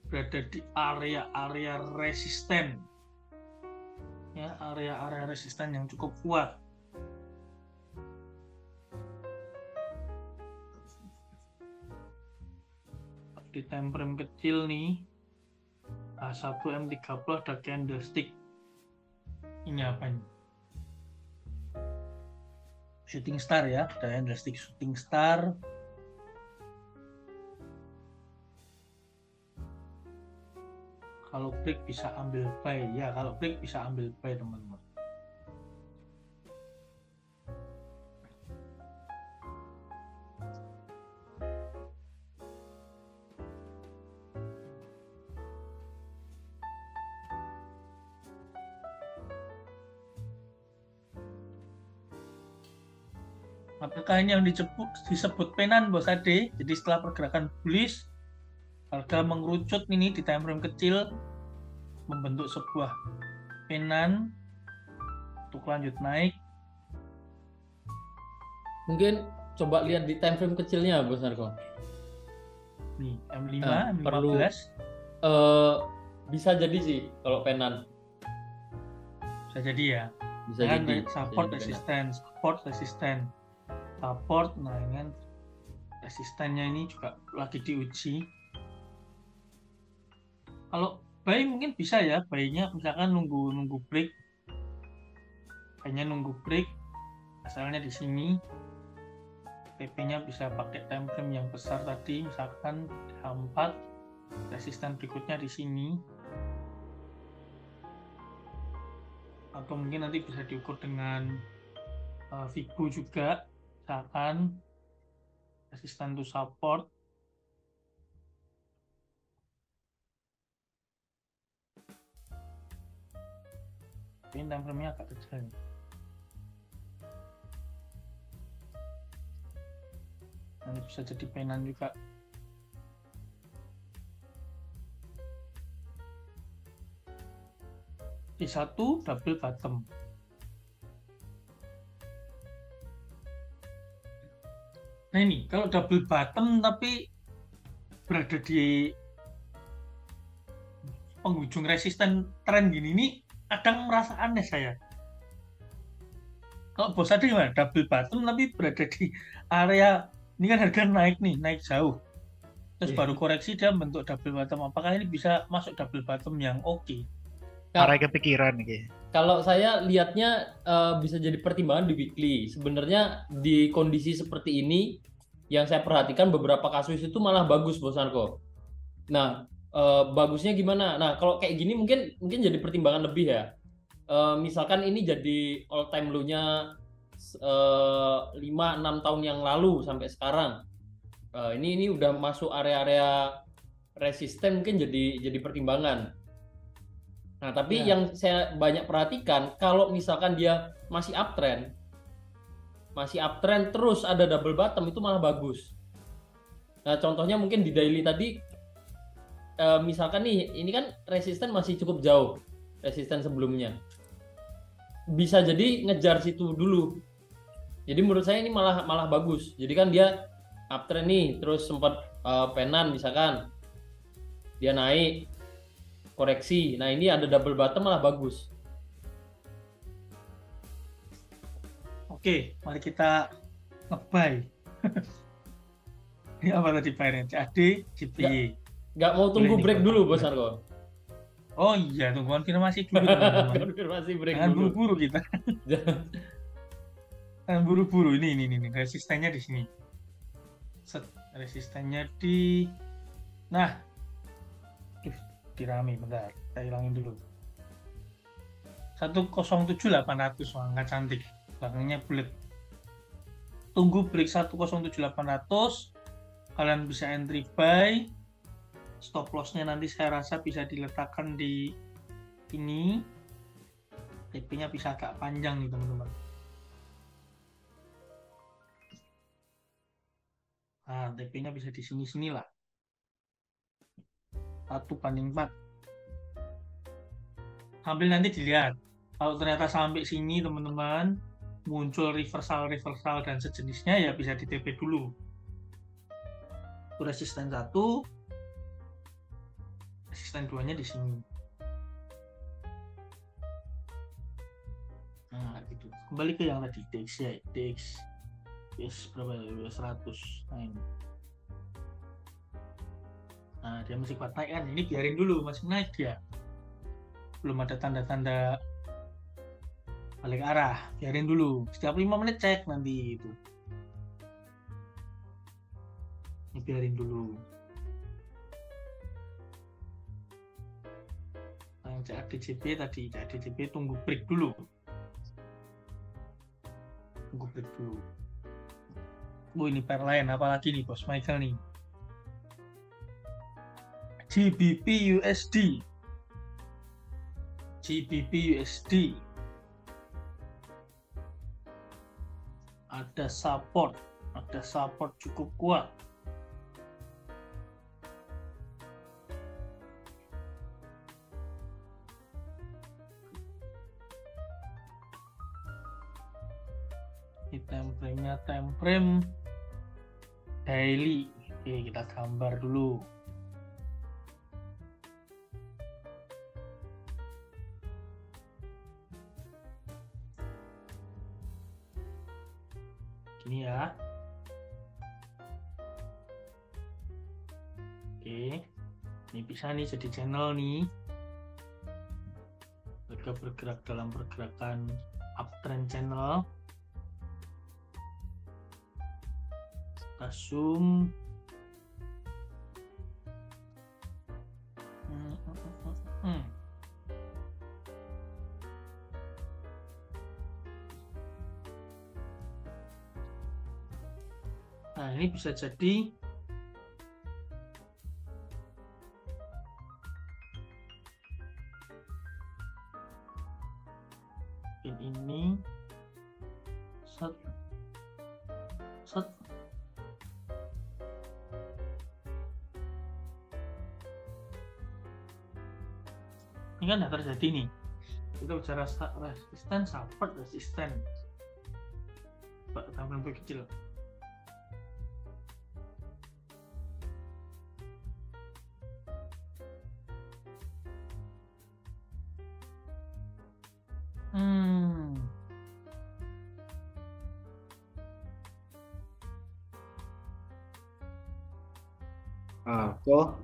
berada di area-area resisten. Ya, area-area resisten yang cukup kuat. Di time frame kecil nih, A1 M30 ada candlestick. Ini apa ini? Shooting star ya, ada candlestick shooting star. Kalau break bisa ambil buy ya, kalau break bisa ambil buy teman-teman. Apakah ini yang disebut penan Bos Ade? Jadi setelah pergerakan bullish, harga mengerucut ini di time frame kecil, membentuk sebuah penan untuk lanjut naik. Mungkin coba lihat di time frame kecilnya Bos Narko. Nih M5, M15. Bisa jadi sih kalau penan. Bisa jadi ya. Bisa jadi. Support, resisten. Support, nah ini kan resistennya ini juga lagi diuji. Kalau buy mungkin bisa ya, buy-nya misalkan nunggu break, kayaknya nunggu break, asalnya di sini, TP-nya bisa pakai time frame yang besar tadi, misalkan H4, resisten berikutnya di sini, atau mungkin nanti bisa diukur dengan Fibo juga. Misalkan resisten to support, ini time frame-nya agak kecil. Nanti bisa jadi penan juga. Di satu double bottom. Nah ini, kalau double bottom tapi berada di penghujung resisten tren gini, ini kadang merasa aneh saya. Kalau Bos Ade gimana? Double bottom tapi berada di area, ini kan harga naik nih, naik jauh. Terus baru koreksi dia bentuk double bottom. Apakah ini bisa masuk double bottom yang oke? Arah kepikiran iki. Kalau saya lihatnya bisa jadi pertimbangan di weekly. Sebenarnya di kondisi seperti ini yang saya perhatikan beberapa kasus itu malah bagus Bos Narko. Nah, bagusnya gimana? Nah, kalau kayak gini mungkin jadi pertimbangan lebih ya. Misalkan ini jadi all time low-nya 5-6 tahun yang lalu sampai sekarang. Ini udah masuk area-area resisten, mungkin jadi pertimbangan. Nah, tapi yang saya banyak perhatikan, kalau misalkan dia masih uptrend terus ada double bottom, itu malah bagus. Nah, contohnya mungkin di daily tadi, misalkan nih, ini kan resisten masih cukup jauh, resisten sebelumnya. Bisa jadi ngejar situ dulu. Jadi menurut saya ini malah bagus. Jadi kan dia uptrend nih, terus sempat penan misalkan, dia naik, koreksi. Nah, ini ada double bottom malah bagus. Oke, mari kita nge-buy. Ini apa tadi buy-nya? CAD, JPY. Nggak mau tunggu break dulu, Bos Narko. Oh iya, tunggu konfirmasi dulu teman-teman. Konfirmasi break Jangan dulu. buru-buru kita. Jangan buru-buru. Ini resistennya di sini. Set, resistennya di. Nah, dirami bentar. Kita hilangin dulu. 107.800, wah nggak cantik. Belakangnya bulat. Tunggu break 107.800. Kalian bisa entry buy. Stop loss-nya nanti saya rasa bisa diletakkan di ini. TP-nya bisa agak panjang nih teman-teman. Nah, TP-nya bisa di sini-sini lah. 1/4. Sambil nanti dilihat. Kalau ternyata sampai sini teman-teman muncul reversal dan sejenisnya, ya bisa di TP dulu. Itu resisten 1, resisten 2-nya di sini. Nah, gitu. Kembali ke yang tadi DX ya, DX berapa ya? 100. Nah, ini. Nah, dia masih kuat naik kan? Ini biarin dulu, masih naik dia. Belum ada tanda-tanda balik arah, biarin dulu. Setiap 5 menit cek nanti itu. Ini biarin dulu. Nah, yang CADJP tadi, CADJP tunggu break dulu. Tunggu break dulu. Ini pair lain, apalagi nih Bos Michael nih. GBP USD. GBP USD. Ada support cukup kuat. Ini time frame daily. Oke, kita gambar dulu. Gini ya. Oke, ini bisa nih jadi channel nih. Mereka bergerak dalam pergerakan uptrend channel. Kita zoom. Nah, ini bisa jadi ini set. Ini kan udah terjadi nih. Kita bicara resisten, support, resisten. Coba tampilkan lebih kecil.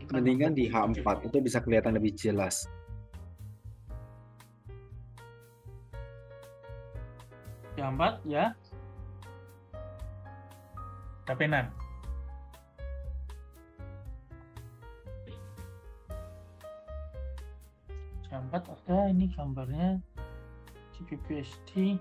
Mendingan di H4 itu bisa kelihatan lebih jelas. C4 ya. Ada penan. C4 ada ini gambarnya GPPSD.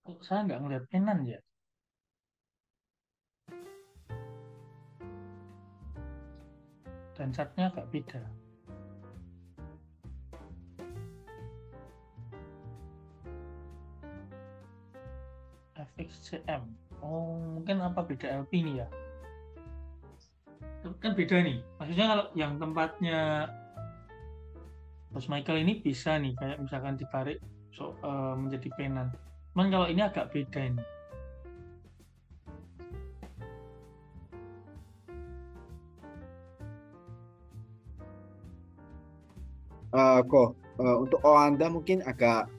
Kok saya nggak ngeliat penan ya? Dan chartnya agak beda. FXCM. Oh, mungkin apa beda LP ini ya? Kan beda nih. Maksudnya kalau yang tempatnya Bos Michael ini bisa nih, kayak misalkan ditarik menjadi penan. Cuman kalau ini agak beda ini. Untuk Oanda mungkin agak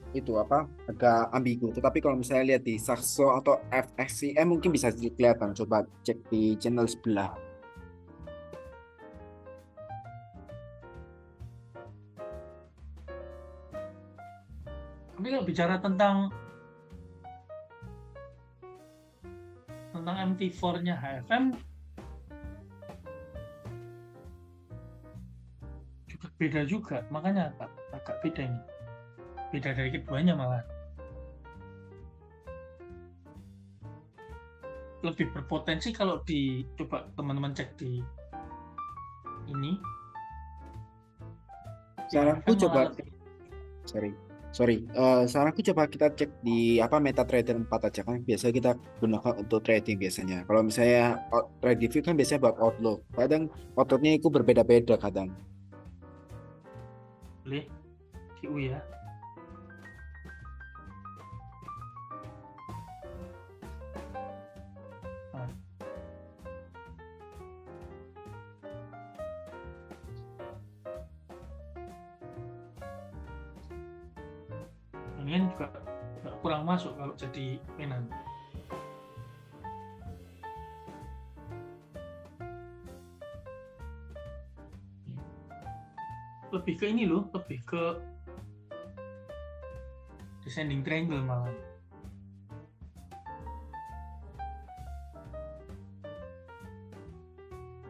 agak ambigu. Tetapi kalau misalnya lihat di Saxo atau FXCM mungkin bisa kelihatan. Coba cek di channel sebelah. Tapi kalau bicara tentang MT4-nya HFM juga beda juga, makanya agak beda ini. Beda dari keduanya malah. Lebih berpotensi kalau coba teman-teman cek di ini. Saranku coba saranku coba kita cek di MetaTrader 4 aja kan biasa kita gunakan untuk trading biasanya. Kalau misalnya trading view kan biasanya buat outlook. Kadang outlooknya itu berbeda-beda kadang. Boleh QU ya. Ini juga kurang masuk kalau jadi penan. Lebih ke ini loh, lebih ke descending triangle malah.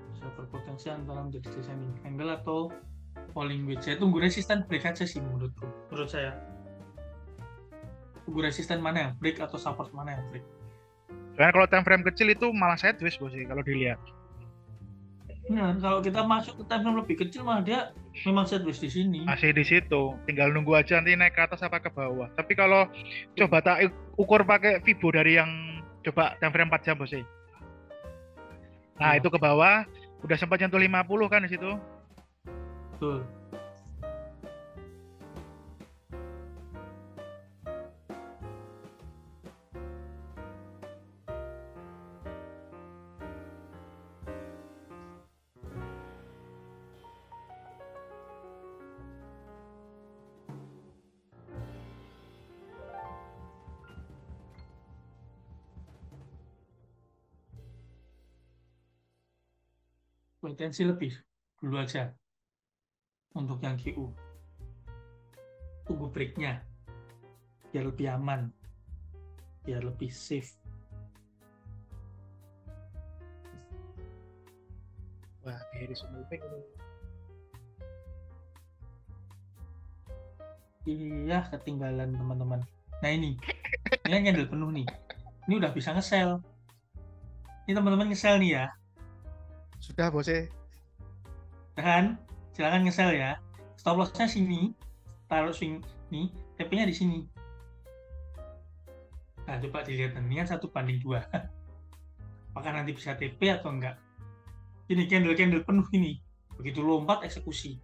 Bisa berpotensi antara menjadi descending triangle atau falling wedge. Saya tunggu resisten break aja sih menurut saya. Tunggu resisten mana yang break atau support mana yang break. Karena kalau time frame kecil itu malah sideways bos sih kalau dilihat. Nah, kalau kita masuk ke time frame lebih kecil malah dia memang sideways di sini. Masih di situ, tinggal nunggu aja nanti naik ke atas apa ke bawah. Tapi kalau coba tak ukur pakai Fibo dari yang coba time frame 4 jam bos sih. Nah, itu ke bawah udah sempat nyentuh 50 kan di situ. Betul. Potensi lebih dulu aja untuk yang QU. Tunggu breaknya biar lebih aman, biar lebih safe. Wah, bearish moving ini. Iya, ketinggalan teman-teman. Nah ini kan candle penuh nih. Ini udah bisa nge-sell. Ini teman-teman nge-sell nih ya. Sudah bos sih. Dan silakan nge-sell ya. Stop loss-nya sini. Taruh swing nih, TP-nya di sini. Nah, coba dilihat ini kan 1:2. Apakah nanti bisa TP atau enggak? Ini candle-candle penuh ini. Begitu lompat eksekusi.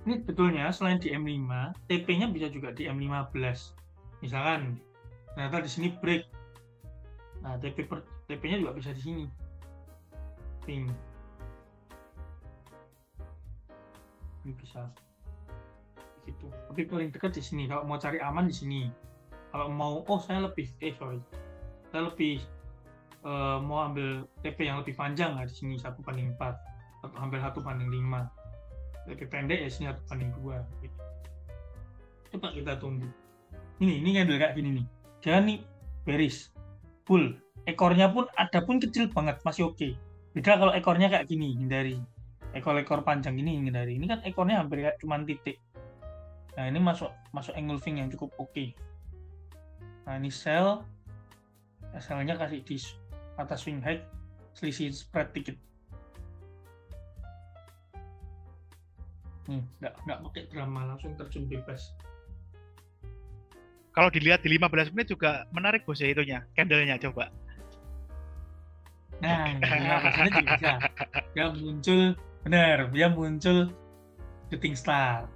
Ini betulnya selain di M5, TP-nya bisa juga di M15. Misalkan ternyata di sini break. Nah, TP-nya juga bisa di sini. Ping. Ini bisa gitu. Tapi paling dekat di sini. Kalau mau cari aman di sini. Kalau mau, saya lebih mau ambil TP yang lebih panjang di sini 1/4 atau hampir 1/5. Lebih pendek ya sini 1/2 gitu. Coba kita tunggu. Ini handle kayak gini nih. Jangan nih beris full. Ekornya pun ada pun kecil banget masih oke. Beda kalau ekornya kayak gini, hindari. Ekor panjang ini hindari. Ini kan ekornya hampir kayak cuman titik. Nah, ini masuk engulfing yang cukup oke. Nah, ini selnya kasih di atas swing height, selisih spread dikit. Nggak pakai drama, langsung terjun bebas. Kalau dilihat di 15 menit juga menarik bos ya itunya, candle-nya coba. Nah, 15 menit juga bisa. Dia muncul shooting star.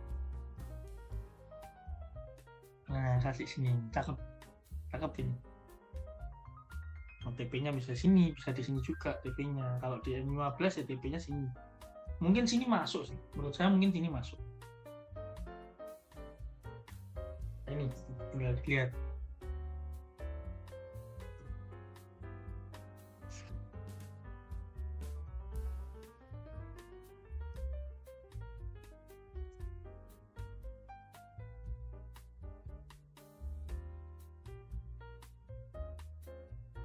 Nah, kasih sini, cakep ini. TP-nya bisa sini, bisa di sini juga TP-nya. Kalau di M15 ya TP-nya sini. Mungkin sini masuk sih. Menurut saya mungkin sini masuk. Ini tinggal dilihat.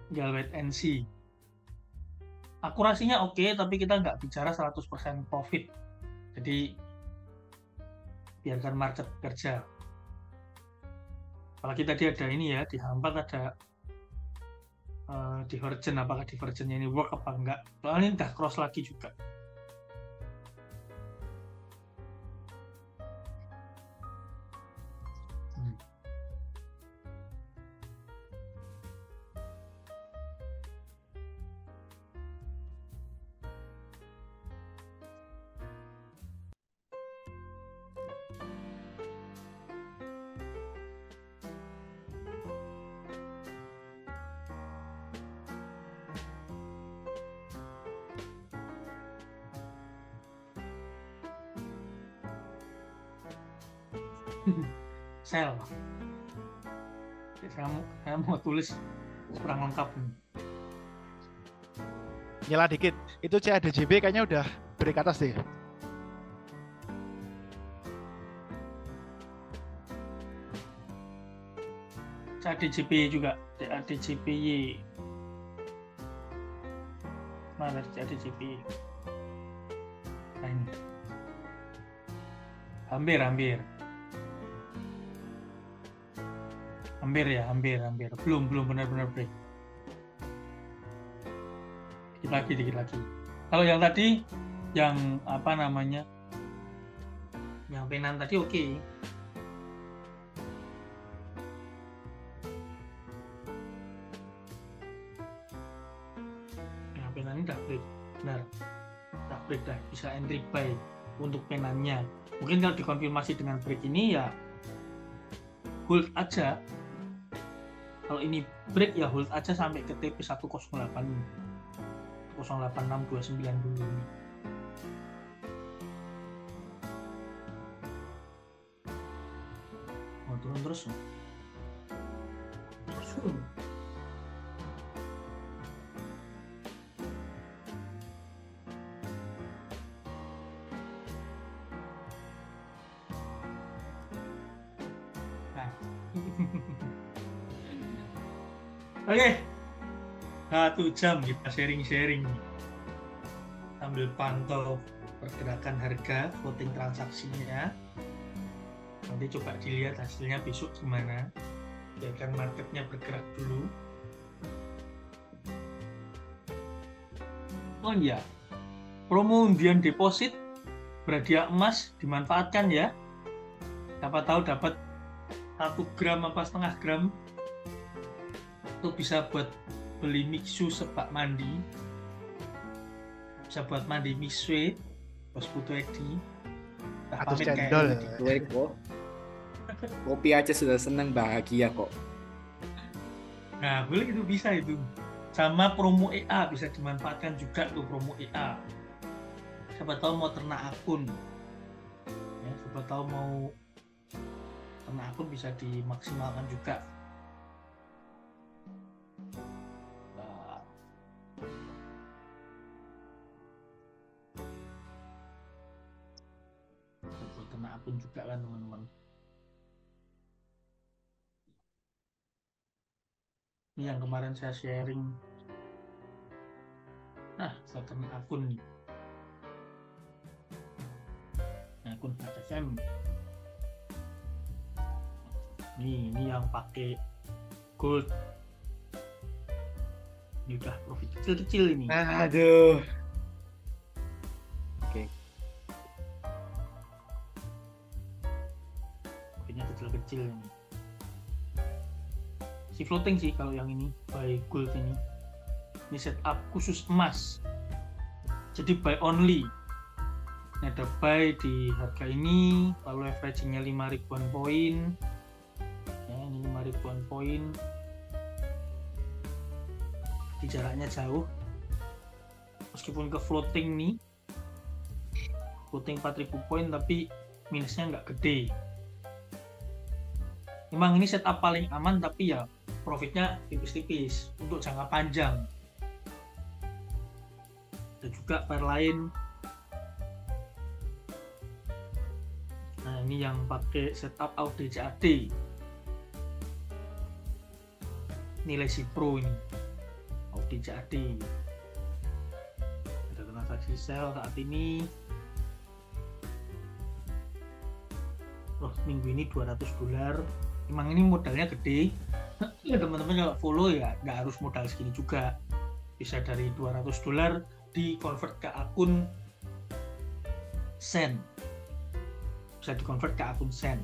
Tinggal wait and see. Akurasinya oke, tapi kita nggak bicara 100% profit. Jadi biarkan market kerja. Apalagi tadi ada ini ya, di hampat ada divergent, apakah divergentnya ini work apa enggak. Soalnya ini udah cross lagi juga. Sell. Saya mau tulis kurang lengkap nih. Nyala dikit. Itu CADJB kayaknya udah break atas deh. CADJP juga, CADJPY. Mana CADJP? Nah ini. Hampir. Belum benar-benar break. Dikit lagi. Kalau yang tadi, yang apa namanya? Yang penan tadi oke. Yang penan ini udah break. Benar. Udah break dah, bisa entry buy untuk penannya. Mungkin kalau dikonfirmasi dengan break ini ya hold aja. Kalau ini break ya hold aja sampai ke TP 108 08629 dulu ini. Mau turun terus. Oke, 1 jam kita sharing-sharing sambil pantau pergerakan harga, floating transaksinya. Nanti coba dilihat hasilnya besok gimana. Biarkan marketnya bergerak dulu. Oh iya, promo undian deposit berhadiah emas dimanfaatkan ya. Siapa tahu dapat 1 gram apa setengah gram. Itu bisa buat beli mixu sebak mandi, bisa buat mandi miswe, Bos Putu Edi. Atau cendol. Kopi aja sudah senang bahagia kok. Nah, boleh itu bisa itu. Sama promo EA bisa dimanfaatkan juga tuh promo EA. Siapa tahu mau ternak akun. Siapa tahu mau kena akun bisa dimaksimalkan juga. Nah, buat kena akun juga kan teman-teman. Ini yang kemarin saya sharing. Nah, saya kena akun nih. Akun HSM. Ini yang pakai gold. Ini udah profit kecil-kecil ini. Aduh. Oke. Profitnya kecil-kecil ini. Si floating sih kalau yang ini buy gold ini. Ini setup khusus emas. Jadi buy only. Ini ada buy di harga ini, lalu averagingnya 5 ribuan poin. Ya, ini 5 ribuan poin. Di jaraknya jauh. Meskipun ke floating nih, floating 4000 poin tapi minusnya nggak gede. Memang ini setup paling aman tapi ya profitnya tipis-tipis untuk jangka panjang. Ada juga pair lain. Nah, ini yang pakai setup AUD-CAD. Nilai si Pro ini. AUD-CAD. Ada transaksi sell saat ini. Minggu ini $200. Emang ini modalnya gede. Ya teman-teman kalau follow ya nggak harus modal segini juga. Bisa dari $200 di convert ke akun Sen. Bisa di convert ke akun Sen.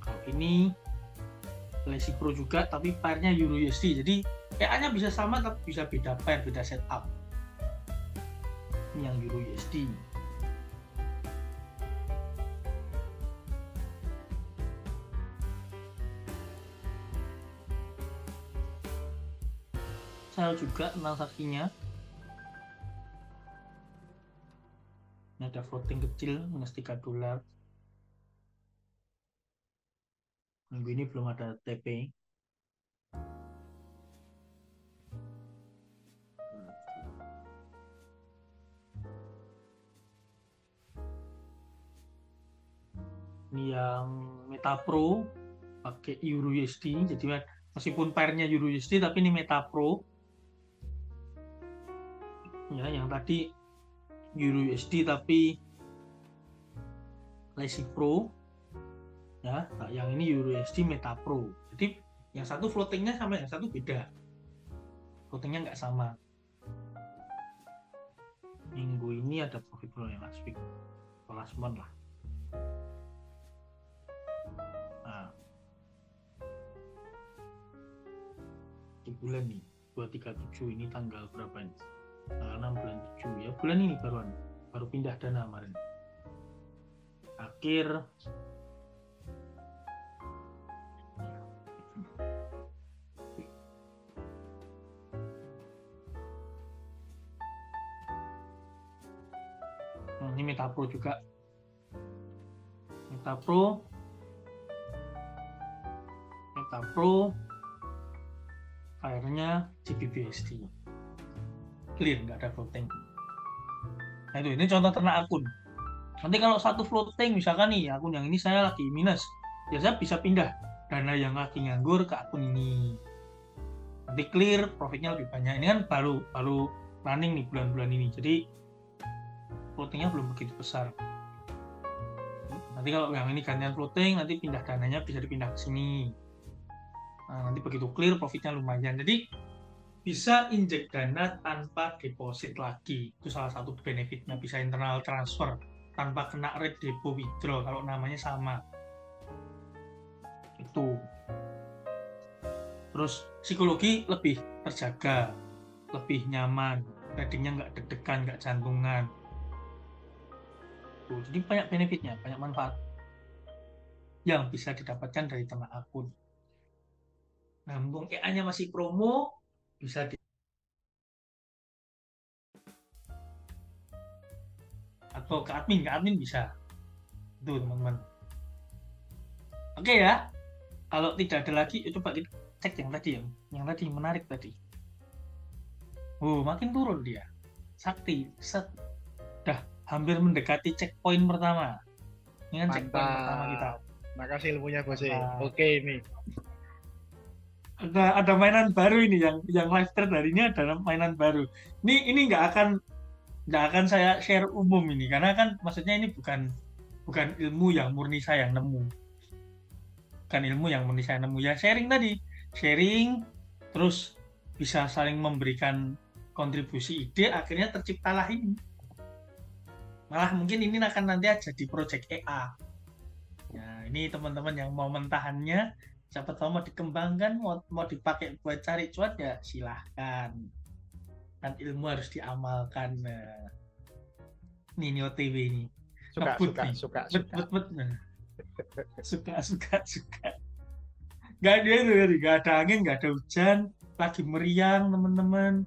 Kalau ini Lazy Pro juga tapi pairnya Euro USD. Jadi PA-nya bisa sama tapi bisa beda pair, beda setup. Ini yang Euro USD. Sell juga transaksinya. Ini ada floating kecil minus $3. Minggu ini belum ada TP. Ini yang Meta Pro pakai Euro USD. Jadi meskipun pairnya Euro USD tapi ini Meta Pro. Ya, yang tadi Euro USD tapi Lazy Pro. Ya, yang ini Euro USD Meta Pro. Jadi yang satu floatingnya sama, yang satu beda. Floatingnya nggak sama. Minggu ini ada profit yang last week, last month lah. Nah, di bulan nih 237 ini tanggal berapa nih? Tanggal 6 bulan 7 ya, bulan ini baru pindah dana kemarin. Akhir ini Meta Pro juga. Meta Pro akhirnya GBPSD clear, nggak ada floating. Nah itu, ini contoh ternak akun. Nanti kalau satu floating misalkan nih akun yang ini saya lagi minus, ya saya bisa pindah dana yang lagi nganggur ke akun ini. Nanti clear, profitnya lebih banyak. Ini kan baru running nih bulan-bulan ini, jadi floatingnya belum begitu besar. Nanti kalau yang ini gantian floating, nanti pindah dananya bisa dipindah ke sini. Nah, nanti begitu clear, profitnya lumayan. Jadi bisa injek dana tanpa deposit lagi. Itu salah satu benefitnya, bisa internal transfer tanpa kena rate depo withdraw kalau namanya sama. Itu. Terus psikologi lebih terjaga, lebih nyaman, tradingnya nggak deg-degan, nggak jantungan. Tuh, jadi banyak benefitnya, banyak manfaat yang bisa didapatkan dari ternak akun. Nah, mumpung EA-nya masih promo, bisa atau ke admin bisa. Itu teman-teman. Oke ya. Kalau tidak ada lagi, coba kita cek yang tadi menarik tadi. Makin turun dia. Sakti, dah hampir mendekati checkpoint pertama. Ini kan checkpoint pertama kita. Makasih ilmunya Bos. Mantap. Oke ini. Ada mainan baru ini yang live thread hari ini ada mainan baru. Ini nggak akan saya share umum ini karena kan maksudnya ini bukan ilmu yang murni saya yang nemu. Bukan ilmu yang murni saya nemu ya, sharing tadi. Sharing terus bisa saling memberikan kontribusi ide, akhirnya terciptalah ini. Malah mungkin ini akan nanti aja di project EA. Ya, ini teman-teman yang mau mentahannya, siapa tahu mau dikembangkan, mau dipakai buat cari cuan ya silahkan. Kan ilmu harus diamalkan. Nah, ini OTW ini. Suka. Gak ada angin, gak ada hujan, lagi meriang teman-teman.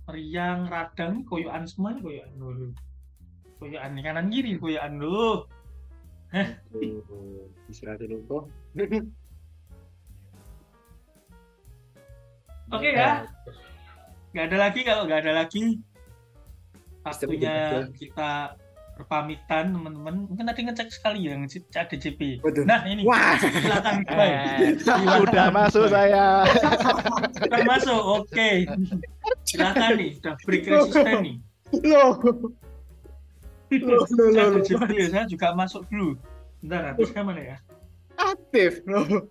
Meriang, radang, koyokan semua nih, koyokan dulu. Koyokan nih kanan kiri, koyokan dulu. Istirahat dulu kok. Oke ya. Gak ada lagi, kalau gak ada lagi waktunya kita berpamitan teman-teman. Mungkin tadi ngecek sekali yang CADJP. Betul. Nah ini. Wah. Silakan. Sudah masuk saya. Sudah masuk. Oke. Silakan nih. Sudah break resisten nih. Loh. CADJP ya, saya juga masuk dulu. Bentar, habisnya mana ya? Aktif. Loh.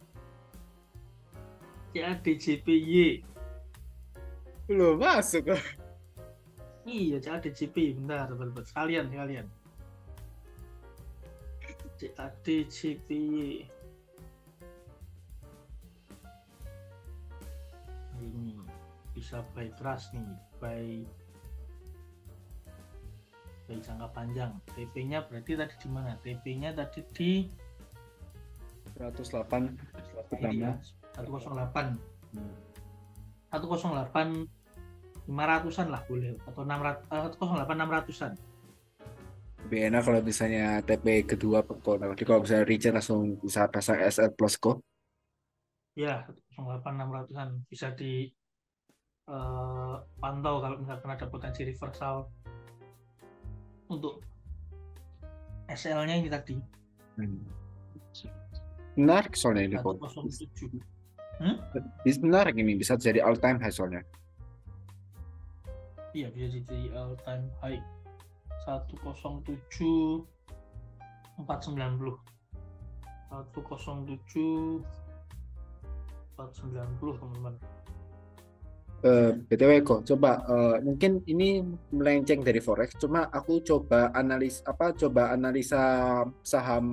CADJPY. Loh, masuk. Iya, CADJP. Bentar. Sekalian. CADJPY. Ini bisa by trust nih, by jangka panjang. TP-nya berarti tadi di mana? TP-nya tadi di 108 pertama. 108. 108 500-an lah boleh, atau 108 600-an. Lebih enak kalau misalnya TP kedua kok. Nanti kalau misalnya Richard langsung bisa pasang SL plus kok. Ya, 108 600-an bisa di pantau kalau misalkan ada potensi reversal untuk SL-nya ini tadi. Menarik soalnya ini kok. 107. Menarik ini, bisa jadi all time high soalnya. Iya, bisa jadi all time high. 107 490. 107 490 teman-teman. BTW kok, coba mungkin ini melenceng dari forex, cuma aku coba analisa saham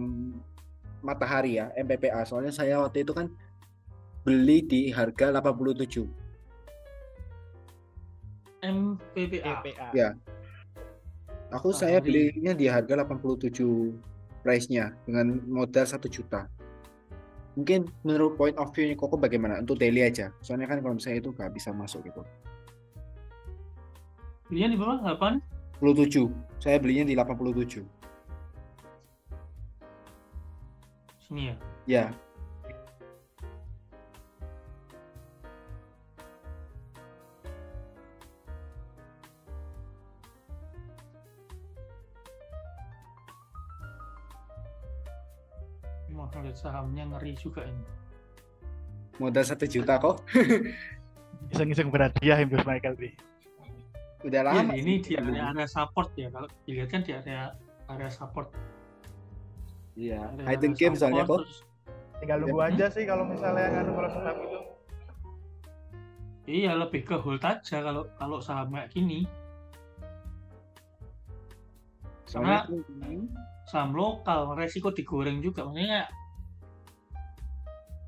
Matahari ya, MPPA. Soalnya saya waktu itu kan beli di harga 87. MPPA. Ya. Saya belinya di harga 87 price-nya dengan modal 1 juta. Mungkin menurut point of view-nya Koko bagaimana? Untuk daily aja. Soalnya kan kalau misalnya itu nggak bisa masuk gitu. Belinya di bawah 8? 87. Saya belinya di 87. Sini ya? Ya. Lihat sahamnya ngeri juga ini. Modal 1 juta kok. Iseng-iseng berhadiah Bos Michael nih. Udah lama. Ini di area support ya, kalau dilihat kan di area support. Iya. Hidden game soalnya kok. Tinggal nunggu aja sih kalau misalnya kalau saham itu. Iya, lebih ke hold aja kalau saham kayak gini. Karena saham lokal resiko digoreng juga, maksudnya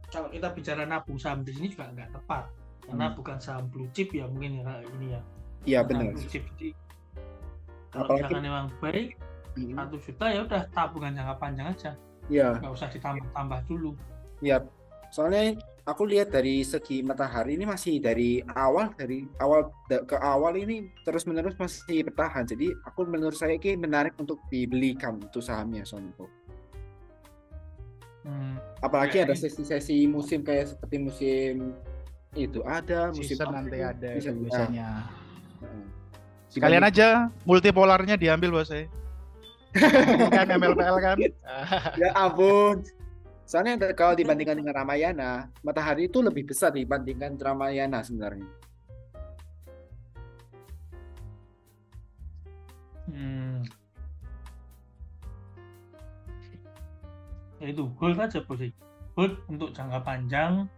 kalau kita bicara nabung saham di sini juga nggak tepat karena bukan saham blue chip ya, mungkin ya ini ya. Iya benar. Blue chip kalau misalkan memang baik 1 juta ya udah tabungan jangka panjang aja. Iya. Nggak usah ditambah-tambah dulu. Iya. Soalnya aku lihat dari segi matahari ini masih dari awal ke awal ini terus menerus masih bertahan. Jadi aku menurut saya ini menarik untuk dibelikan untuk sahamnya Sonko. Apalagi ada sesi-sesi musim kayak seperti musim itu ada musim Season nanti ada itu season. biasanya. Nah, Sekalian aja multipolarnya diambil bos saya. Kan MLPL kan. ya ampun. Soalnya kalau dibandingkan dengan Ramayana, matahari itu lebih besar dibandingkan Ramayana sebenarnya. Ya itu gold aja posisi. Gold untuk jangka panjang.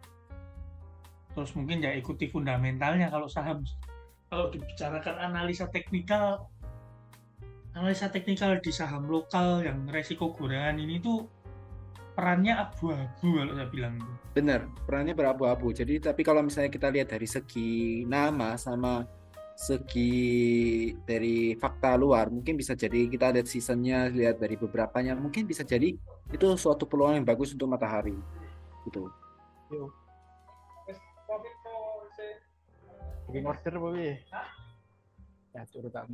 Terus mungkin ya ikuti fundamentalnya kalau saham. Kalau dibicarakan analisa teknikal di saham lokal yang resiko gorengan ini tuh perannya abu-abu kalau saya bilang. Benar, perannya berabu-abu. Jadi tapi kalau misalnya kita lihat dari segi nama sama segi dari fakta luar, mungkin bisa jadi kita lihat seasonnya, lihat dari beberapanya, mungkin bisa jadi itu suatu peluang yang bagus untuk matahari. Gitu. Bikin order Bobi. Ya turut tak.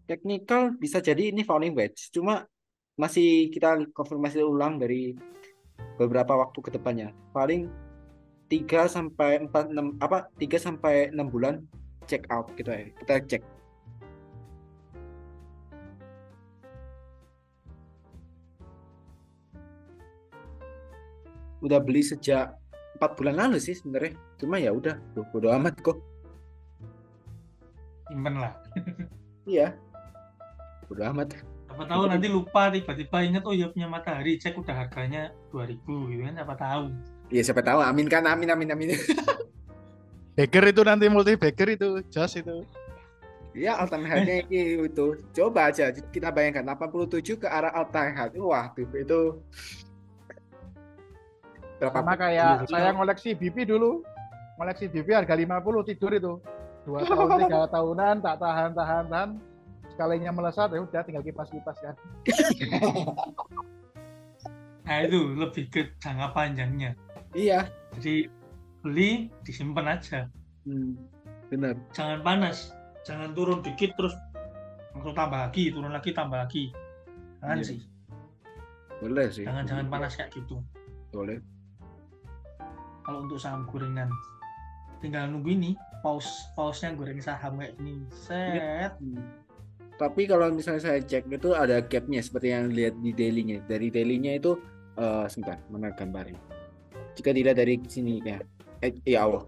Technical bisa jadi ini falling wedge, cuma masih kita konfirmasi ulang dari beberapa waktu ke depannya. Paling 3 sampai 6 bulan check out gitu ya. Kita cek. Udah beli sejak 4 bulan lalu sih sebenarnya. Cuma ya udah, bodo amat kok. Simpen lah. Iya. Bodo amat. Apa tahu nanti lupa tiba-tiba ingat oh ya punya matahari, cek udah harganya 2.000 gitu kan, apa tahu. Iya siapa tahu, amin kan, amin. Baker itu nanti multi baker itu, Jos itu. Iya, all time high-nya itu. Coba aja kita bayangkan 87 ke arah all time high. Wah, itu berapa? Sama kayak saya ngoleksi BP dulu. Ngoleksi BP harga 50 tidur itu. 2 tahun 3 tahunan tak tahan. Sekalinya melesat ya udah tinggal kipas-kipas kan. Nah itu lebih ke jangka panjangnya. Iya. Jadi beli disimpan aja. Benar. Jangan panas, jangan turun dikit terus langsung tambah lagi, turun lagi tambah lagi. Jangan sih. Boleh sih. Jangan panas kayak gitu. Boleh. Kalau untuk saham gorengan, tinggal nunggu ini pausnya goreng saham kayak gini. Set. Tapi kalau misalnya saya cek itu ada gapnya seperti yang lihat di daily-nya. Dari daily-nya itu sebentar, mana gambarnya? Jika dilihat dari sini ya. Allah.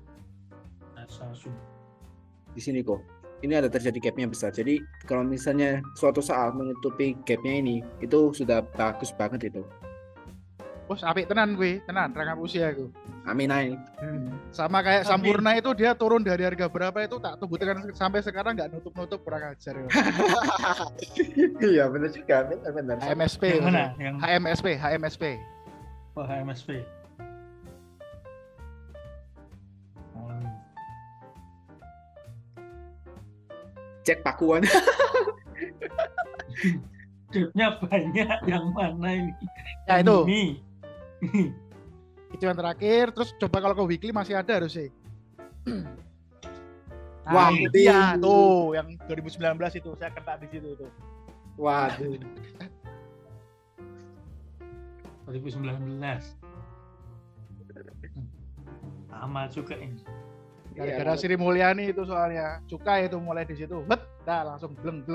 Di sini kok. Ini ada terjadi gapnya besar. Jadi kalau misalnya suatu saat menutupi gapnya ini, itu sudah bagus banget itu. Bos apik tenan gue, tenan rangkap usia aku. Amin aja. Sama kayak Sampurna itu dia turun dari harga berapa itu tak tunggu tekan sampai sekarang nggak nutup kurang ajar. Iya benar juga, benar. HMSP yang mana? Yang HMSP. Oh, HMSP. Cek pakuan. Gapnya banyak, yang mana ini? Ya itu. Ini. Itu yang terakhir, terus coba kalau ke weekly masih ada harus sih. Wah, iya tuh yang 2019 itu saya kena di situ tuh. Waduh. 2019. Sama juga ini. Gara-gara Sri Mulyani itu soalnya cukai itu mulai di situ, dah langsung bleng.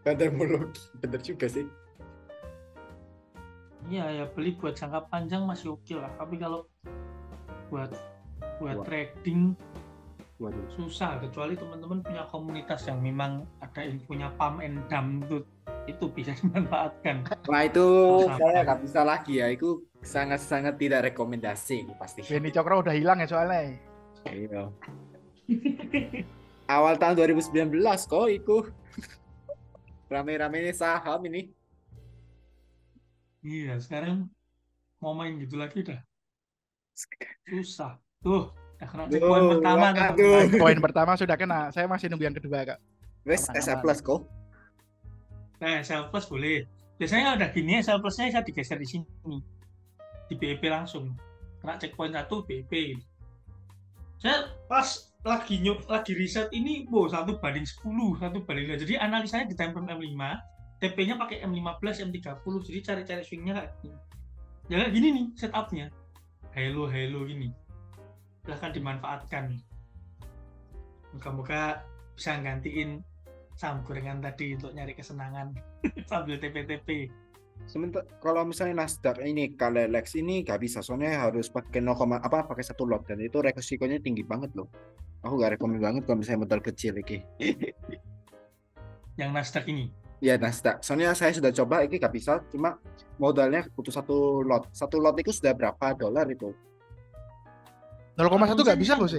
Bener juga sih. Iya ya, beli buat jangka panjang masih oke lah, tapi kalau buat trading susah, kecuali teman-teman punya komunitas yang memang ada infonya pump and dump itu bisa dimanfaatkan. Nah itu saya nggak bisa lagi ya, itu sangat-sangat tidak rekomendasi pasti. Beni Cokro udah hilang ya soalnya. Iya. Awal tahun 2019 kok itu rame-ramenya saham ini. Iya, sekarang mau main gitu lagi udah susah. Tuh, udah kena poin pertama. Poin pertama sudah kena. Saya masih nunggu yang kedua, Kak. Wes SL Plus kok. Nah, SL Plus boleh. Biasanya udah gini SL Plusnya saya digeser di sini. di BEP langsung. Kena checkpoint 1 BEP. Saya pas lagi riset ini, 1:10, 1:5. Jadi analisanya di time frame M5, TP-nya pakai M15, M30. Jadi cari-cari swing-nya kayak gini. Ya kayak gini nih setupnya. Halo gini. Silahkan dimanfaatkan. Moga-moga bisa gantiin saham gorengan tadi untuk nyari kesenangan sambil TP-TP. Sementara kalau misalnya Nasdaq ini Kalelex ini nggak bisa, soalnya harus pakai pakai 1 lot, dan itu resikonya tinggi banget loh. Aku nggak rekomen banget kalau misalnya modal kecil iki. Yang Nasdaq ini. Ya Nasdaq, soalnya saya sudah coba ini nggak bisa, cuma modalnya butuh 1 lot. 1 lot itu sudah berapa dolar itu? 0,1 nggak bisa bos.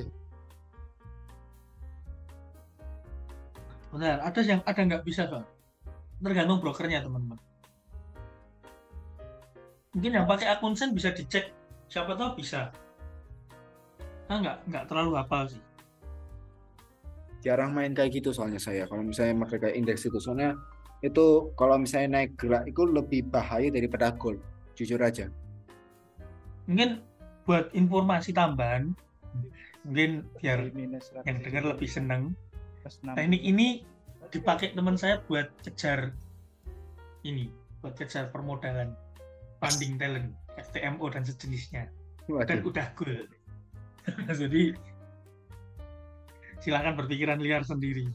Benar, ada nggak bisa Bang. Tergantung brokernya teman-teman. Mungkin yang pakai akun Sen bisa dicek, siapa tahu bisa. Nggak terlalu hafal sih. Jarang main kayak gitu soalnya saya. Kalau misalnya pakai kayak indeks itu, soalnya itu kalau misalnya naik gerak itu lebih bahaya daripada gold, jujur aja. Mungkin buat informasi tambahan, mungkin biar yang dengar lebih seneng. Teknik ini dipakai teman saya buat kejar permodalan, funding talent, FTMO dan sejenisnya. Dan Waduh. udah goal. Jadi silakan berpikiran liar sendiri.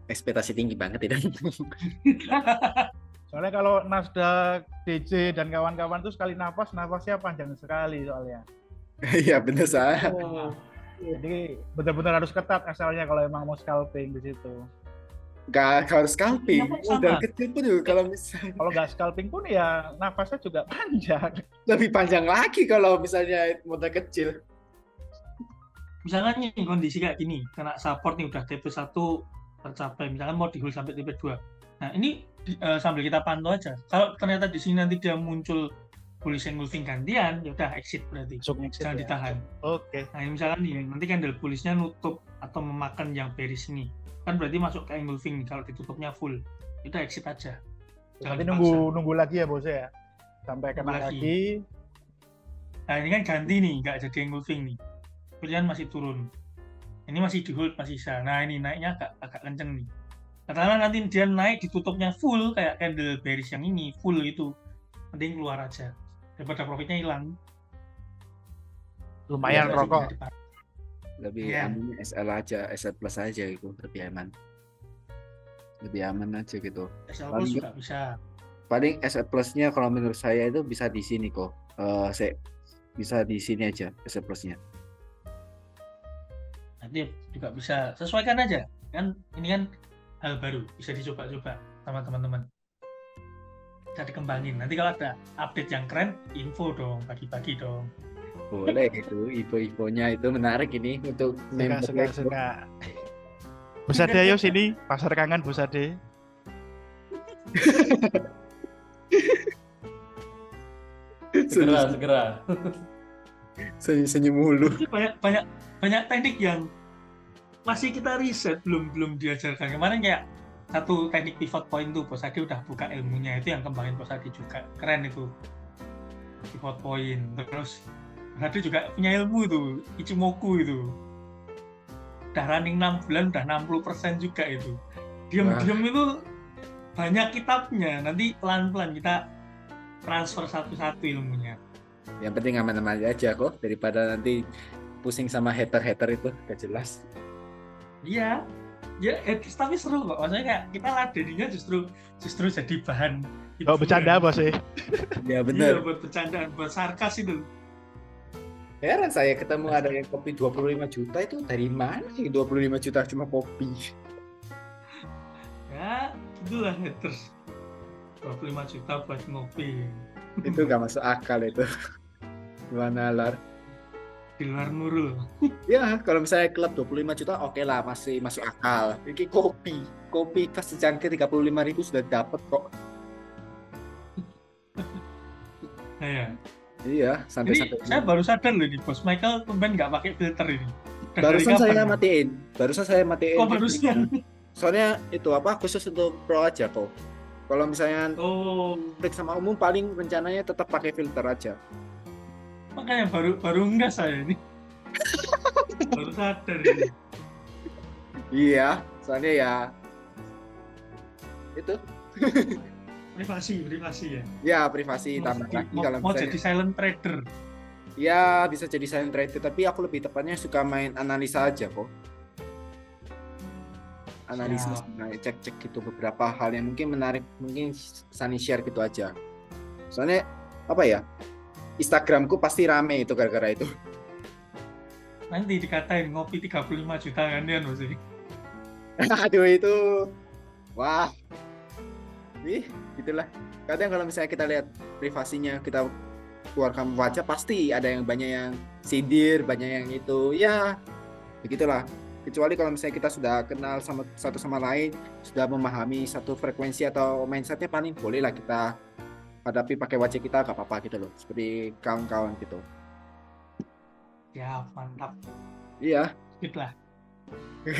Ekspektasi tinggi banget ya. Soalnya kalau Nasdaq, DC dan kawan-kawan tuh sekali nafasnya panjang sekali soalnya. Iya bener saya. Jadi benar-benar harus ketat asalnya kalau emang mau scalping di situ. Gak harus scalping. Sama. Modal kecil pun juga kalau misalnya Kalau nggak scalping pun ya nafasnya juga panjang. lebih panjang lagi kalau misalnya modal kecil. Misalkan nih kondisi kayak gini, kena support nih udah TP1 tercapai, misalkan mau di-hold sampai TP2. Nah ini sambil kita pantau aja. Kalau ternyata di sini nanti dia muncul bullish engulfing gantian, ya udah exit berarti. Jangan ditahan. Oke. Nah ini misalkan nih, nanti candle bullishnya nutup atau memakan yang bearish ini, kan berarti masuk ke engulfing nih. Kalau ditutupnya full, itu exit aja. Jangan Nanti dipaksa. nunggu lagi ya bos ya, sampai kena lagi. Nah ini kan ganti nih, nggak jadi engulfing nih. Pilihan masih turun. Ini masih di hold, masih bisa. Nah ini naiknya agak kenceng nih. Katakanlah nanti dia naik ditutupnya full kayak candle bearish yang ini, full itu, mending keluar aja daripada profitnya hilang. Lumayan Iya, rokok. Lebih Iya. aman SL aja, SL plus aja itu lebih aman. Lebih aman aja gitu. SL Plus juga bisa. Paling SL plusnya kalau menurut saya itu bisa di sini kok. Bisa di sini aja SL plusnya. Nanti juga bisa, sesuaikan aja. Kan ini kan hal baru, bisa dicoba-coba sama teman-teman. Bisa dikembangin. Nanti kalau ada update yang keren, info dong, bagi-bagi dong. Boleh itu, info-infonya itu menarik ini untuk member Lexbro. Suka. Bos Ade ayo sini, pasar kangen Bos Ade. Segera. Senyum mulu. Jadi banyak teknik yang masih kita riset, belum diajarkan. Kemarin kayak satu teknik pivot point tuh, Bos Ade udah buka ilmunya, itu yang kembangin Bos Ade juga. Keren itu. Pivot point. Terus Bos Ade juga punya ilmu tuh, Ichimoku itu. Udah running 6 bulan, udah 60% juga itu. Diam-diam itu banyak kitabnya. Nanti pelan-pelan kita transfer satu-satu ilmunya. Yang penting aman-aman aja kok, daripada nanti pusing sama hater-hater itu, gak jelas. Iya, ya tapi seru kok. Maksudnya kayak kita ladeninya justru jadi bahan. Oh bercanda Bos ya. Ya Iya, bener. buat bercandaan, buat sarkas itu. Heran saya ketemu ada yang kopi 25 juta itu dari mana sih 25 juta cuma kopi. Ya, itulah haters. 25 juta buat ngopi. Itu gak masuk akal itu. Gimana Lar? Di luar Nurul. Ya kalau misalnya klub 25 juta oke lah, masih masuk akal. Ini kopi pas secangkir 35.000 sudah dapat kok. Nah, ya. Iya, Ini sampai saya baru sadar loh nih, Bos Michael tumben nggak pakai filter ini. Dan barusan dari saya kapan? matiin. Barusan saya matiin. Oh, barusan. Soalnya itu apa khusus untuk pro aja kok. Kalau misalnya Oh, publik sama umum paling rencananya tetap pakai filter aja. Makanya baru enggak saya ini. Baru sadar ini. Iya, soalnya ya itu Privasi ya. ya privasi tambah lagi kalau Mau misalnya jadi silent trader. ya bisa jadi silent trader, tapi aku lebih tepatnya suka main analisa aja kok. Analisa, cek gitu beberapa hal yang mungkin menarik, mungkin Sunny share gitu aja. Soalnya apa ya? Instagramku pasti rame itu gara-gara itu. Nanti dikatain ngopi 35 juta kan dia sih. Aduh itu. Wah. Gitulah. Kadang kalau misalnya kita lihat privasinya, kita keluarkan wajah, pasti ada yang banyak yang sindir, banyak yang itu. Ya, begitulah. Kecuali kalau misalnya kita sudah kenal sama satu sama lain, sudah memahami satu frekuensi atau mindsetnya, paling boleh lah kita hadapi pakai wajah kita, gak apa-apa gitu loh, seperti kawan-kawan gitu. Ya mantap. Iya. Gitu lah.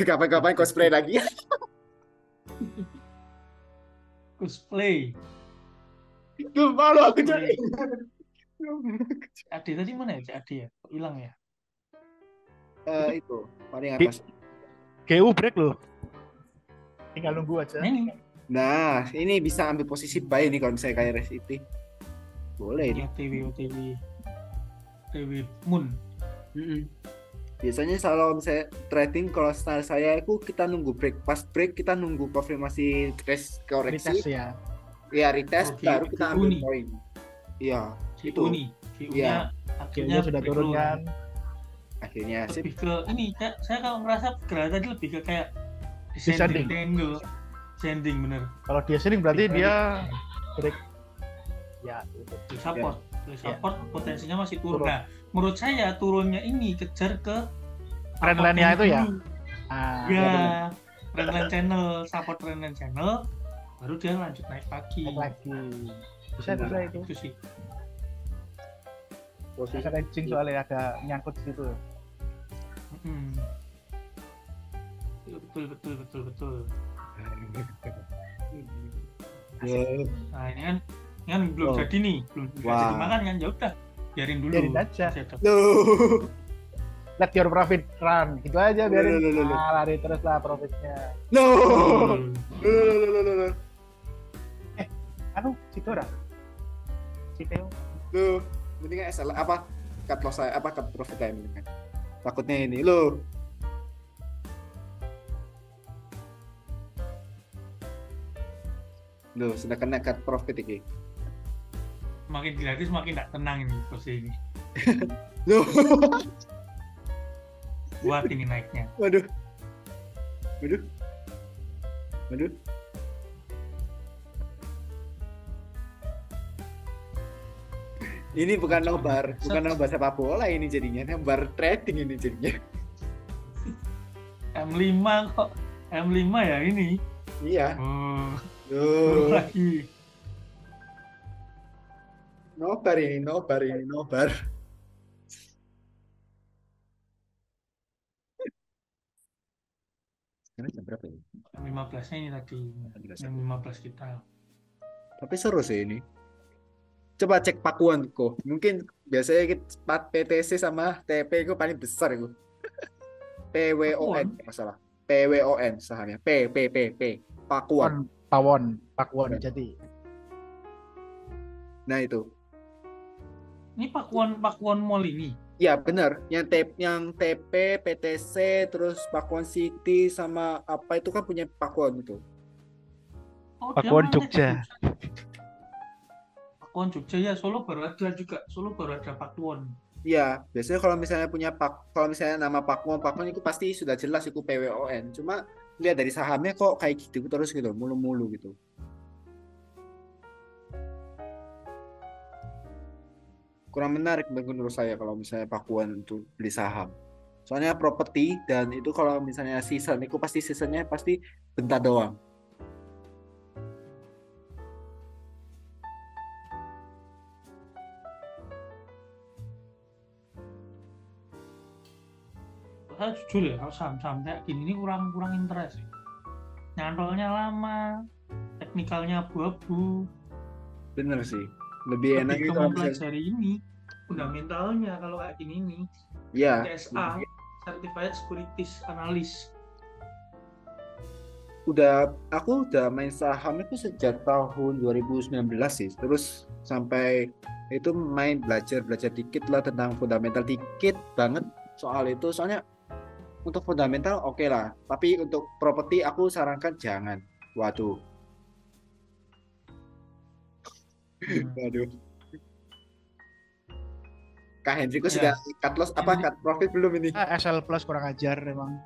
Kapan-kapan cosplay lagi. Cosplay. Tuh malu aku jadi. Ade tadi mana ya? Cik Ade ya? Kok hilang ya? Itu paling atas. GU break loh. Tinggal nunggu aja. Nah, ini bisa ambil posisi baik nih kalau misalnya kayak Resiti. Boleh ini. OTW Moon. Biasanya kalau misalnya trading, kalau style saya itu kita nunggu break. Pas break kita nunggu konfirmasi tes koreksi. Retest ya. Iya, retest baru kita ambil poin. Iya, itu. Iya. Akhirnya sudah turun kan. Akhirnya sih. Lebih ke ini, saya kalau ngerasa gerak tadi lebih ke kayak descending. Descending bener. Kalau dia sering berarti dia break. Ya, itu. Support potensinya masih turun. Nah, menurut saya turunnya ini kejar ke trendline-nya itu ya. Trendline channel, support trendline channel, baru dia lanjut naik lagi. Bisa itu sih. Posisi hedging soalnya ada nyangkut di situ. Betul. Nah, ini kan belum jadi nih, belum jadi makan kan, ya udah biarin dulu. Biarin aja. Let your profit run, gitu aja biarin. Lari terus lah profitnya. Situ dah. Situ. Mendingan SL apa cut loss saya, apa cut profit saya mendingan. Takutnya ini lo. Sudah kena cut profit ini. Makin gratis makin tidak tenang ini posisi ini. Buat ini naiknya. Waduh. Ini bukan nobar sepak bola ini jadinya, nobar trading ini jadinya. M5 kok. M5 ya ini. Iya. Lagi. Nobar. Sekarang jam berapa ini? 15-nya ini tadi. Yang 15 kita. Tapi seru sih ini. Coba cek pakuan kok. Mungkin biasanya kita PTC sama TP itu paling besar itu. PWON masalah. PWON sahamnya. P. Pakuan. Pakuan jadi. Nah itu. Ini Pakuan Mall ini. Ya benar. Yang TP, PTC, terus Pakuan City sama apa itu kan punya Pakuan itu. Pakuan Jogja. Pakuan Jogja ya, Solo baru ada juga. Solo baru ada Pakuan. Iya, biasanya kalau misalnya kalau misalnya nama Pakuan itu pasti sudah jelas itu PWON. Cuma lihat dari sahamnya kok kayak gitu terus gitu, mulu-mulu gitu. Kurang menarik menurut saya kalau misalnya Pakuan untuk beli saham. Soalnya properti dan itu kalau misalnya season itu pasti seasonnya pasti bentar doang. Saya jujur ya, kalau saham-saham kayak gini ini kurang interest. Nyantolnya lama, teknikalnya abu-abu. Bener sih. Lebih enak itu mempelajari ini. fundamentalnya kalau kayak gini nih. Iya. CSA, Certified Securities Analyst. Aku udah main saham itu sejak tahun 2019 sih. Terus sampai itu main belajar dikit lah tentang fundamental, dikit banget soal itu. Soalnya untuk fundamental oke lah, tapi untuk properti aku sarankan jangan. Waduh. Waduh. Kak Hendriku sudah cut loss cut profit belum ini? SL Plus kurang ajar emang.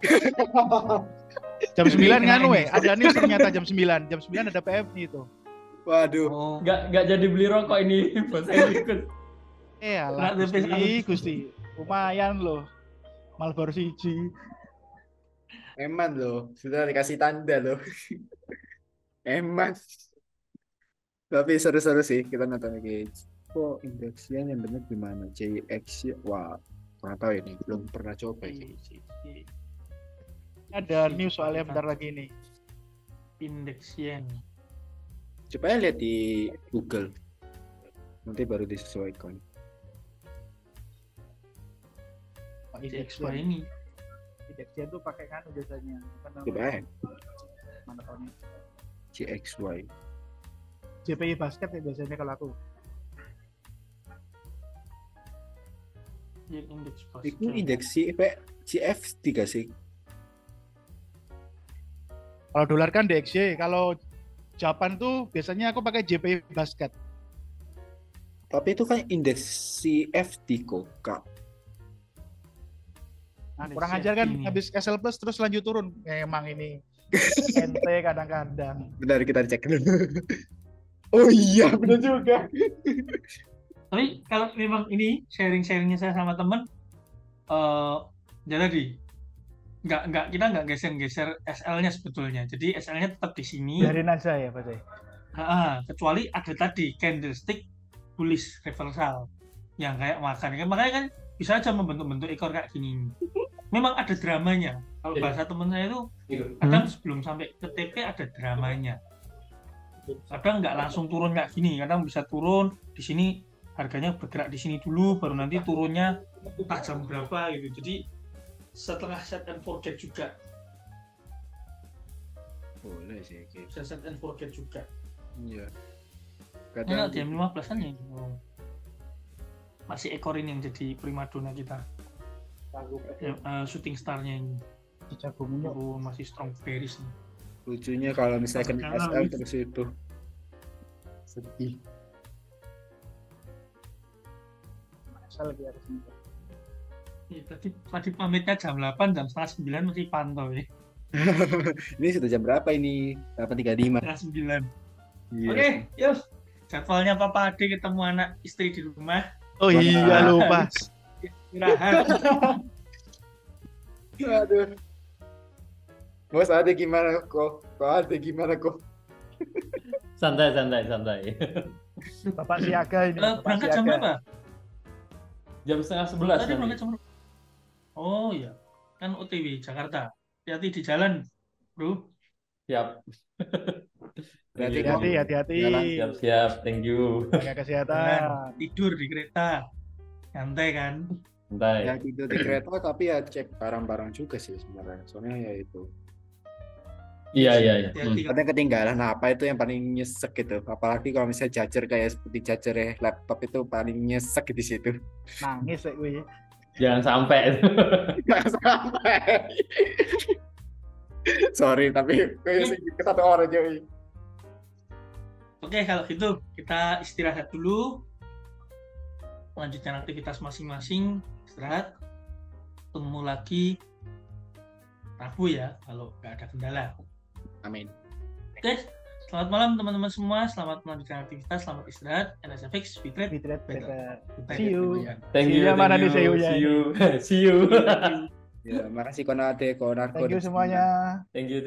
Jam 9 nganu ada news ternyata jam 9 ada PMI itu. Waduh. Nggak jadi beli rokok ini Bos Hendrikus. Alah Gusti. Lumayan loh. Marlboro siji. Eman loh, sudah dikasih tanda loh. Eman. Tapi seru-seru sih kita nonton lagi. Oh, indeksnya yang benar gimana? JX, wah, kurang tahu ini, belum pernah coba ini. Ada news soalnya bentar lagi nih. Indeks yen. Coba lihat di Google. Nanti baru disesuaikan. Indeks ini. Indeks yen tuh pakai kan biasanya. Coba ya. Mana tahunnya? GXY. JPI basket ya biasanya kalau aku. Indeks Itu indeks CF3 sih. Kalau dolar kan DXY, kalau Japan tuh biasanya aku pakai JPI basket. Tapi itu kan indeks CFD kok, Kak. Nah, kurang ajar kan habis SL Plus terus lanjut turun. Emang ini ente kadang-kadang. Bentar kita cek dulu. Oh iya, benar juga. Tapi kalau memang ini sharing-sharingnya saya sama teman, jadi kita nggak geser SL-nya sebetulnya. Jadi SL-nya tetap di sini. Biarin aja ya Pak. Kecuali ada tadi candlestick bullish reversal yang kayak makan. Makanya kan bisa aja membentuk-bentuk ekor kayak gini. Memang ada dramanya. Kalau bahasa teman saya itu kadang sebelum sampai ke TP ada dramanya. Kadang nggak langsung turun kayak gini. Kadang bisa turun di sini. Harganya bergerak di sini dulu, baru nanti turunnya entah jam berapa gitu. Jadi setengah set and forget juga. Boleh sih. Bisa set and forget juga. Iya. Kadang di M15 kan ya. Masih ekor ini yang jadi primadona kita. Shooting star-nya ini. Masih strong bearish nih. Lucunya kalau misalnya kena SL terus itu sedih. Lagi harus tadi pamitnya jam 8, jam setengah 9 masih pantau ya. Ini sudah jam berapa ini? 8.35. Setengah 9. Iya. Oke, yuk. Jadwalnya Papa Ade ketemu anak istri di rumah. Oh iya lupa. Istirahat. Aduh. Bos Ade gimana kok? Santai. Bapak siaga ini. Berangkat jam berapa? Jam 10:30 Tadi berangkat jam berapa? Oh iya, kan OTW Jakarta. Hati-hati di jalan, bro. Siap. Hati-hati. Siap. Thank you. Jaga kesehatan. Tidur di kereta. Santai kan? Santai. Ya tidur di kereta tapi ya cek barang-barang juga sih sebenarnya. Soalnya ya itu. Iya. Kadang ketinggalan apa itu yang paling nyesek gitu. Apalagi kalau misalnya charger kayak seperti charger laptop itu paling nyesek di situ. Nangis ya gue. Jangan sampai. Nggak sampai. Sorry tapi kayak ke satu orang aja. Oke, kalau gitu kita istirahat dulu. Lanjutkan aktivitas masing-masing. Istirahat. Ketemu lagi Rabu ya, kalau nggak ada kendala. Amin. Oke, selamat malam teman-teman semua. Selamat melanjutkan aktivitas, selamat istirahat. NSFX, Fitret, better. See you. Thank you. See you. Ya, makasih Konate, Konarko. Thank you semuanya. Thank you.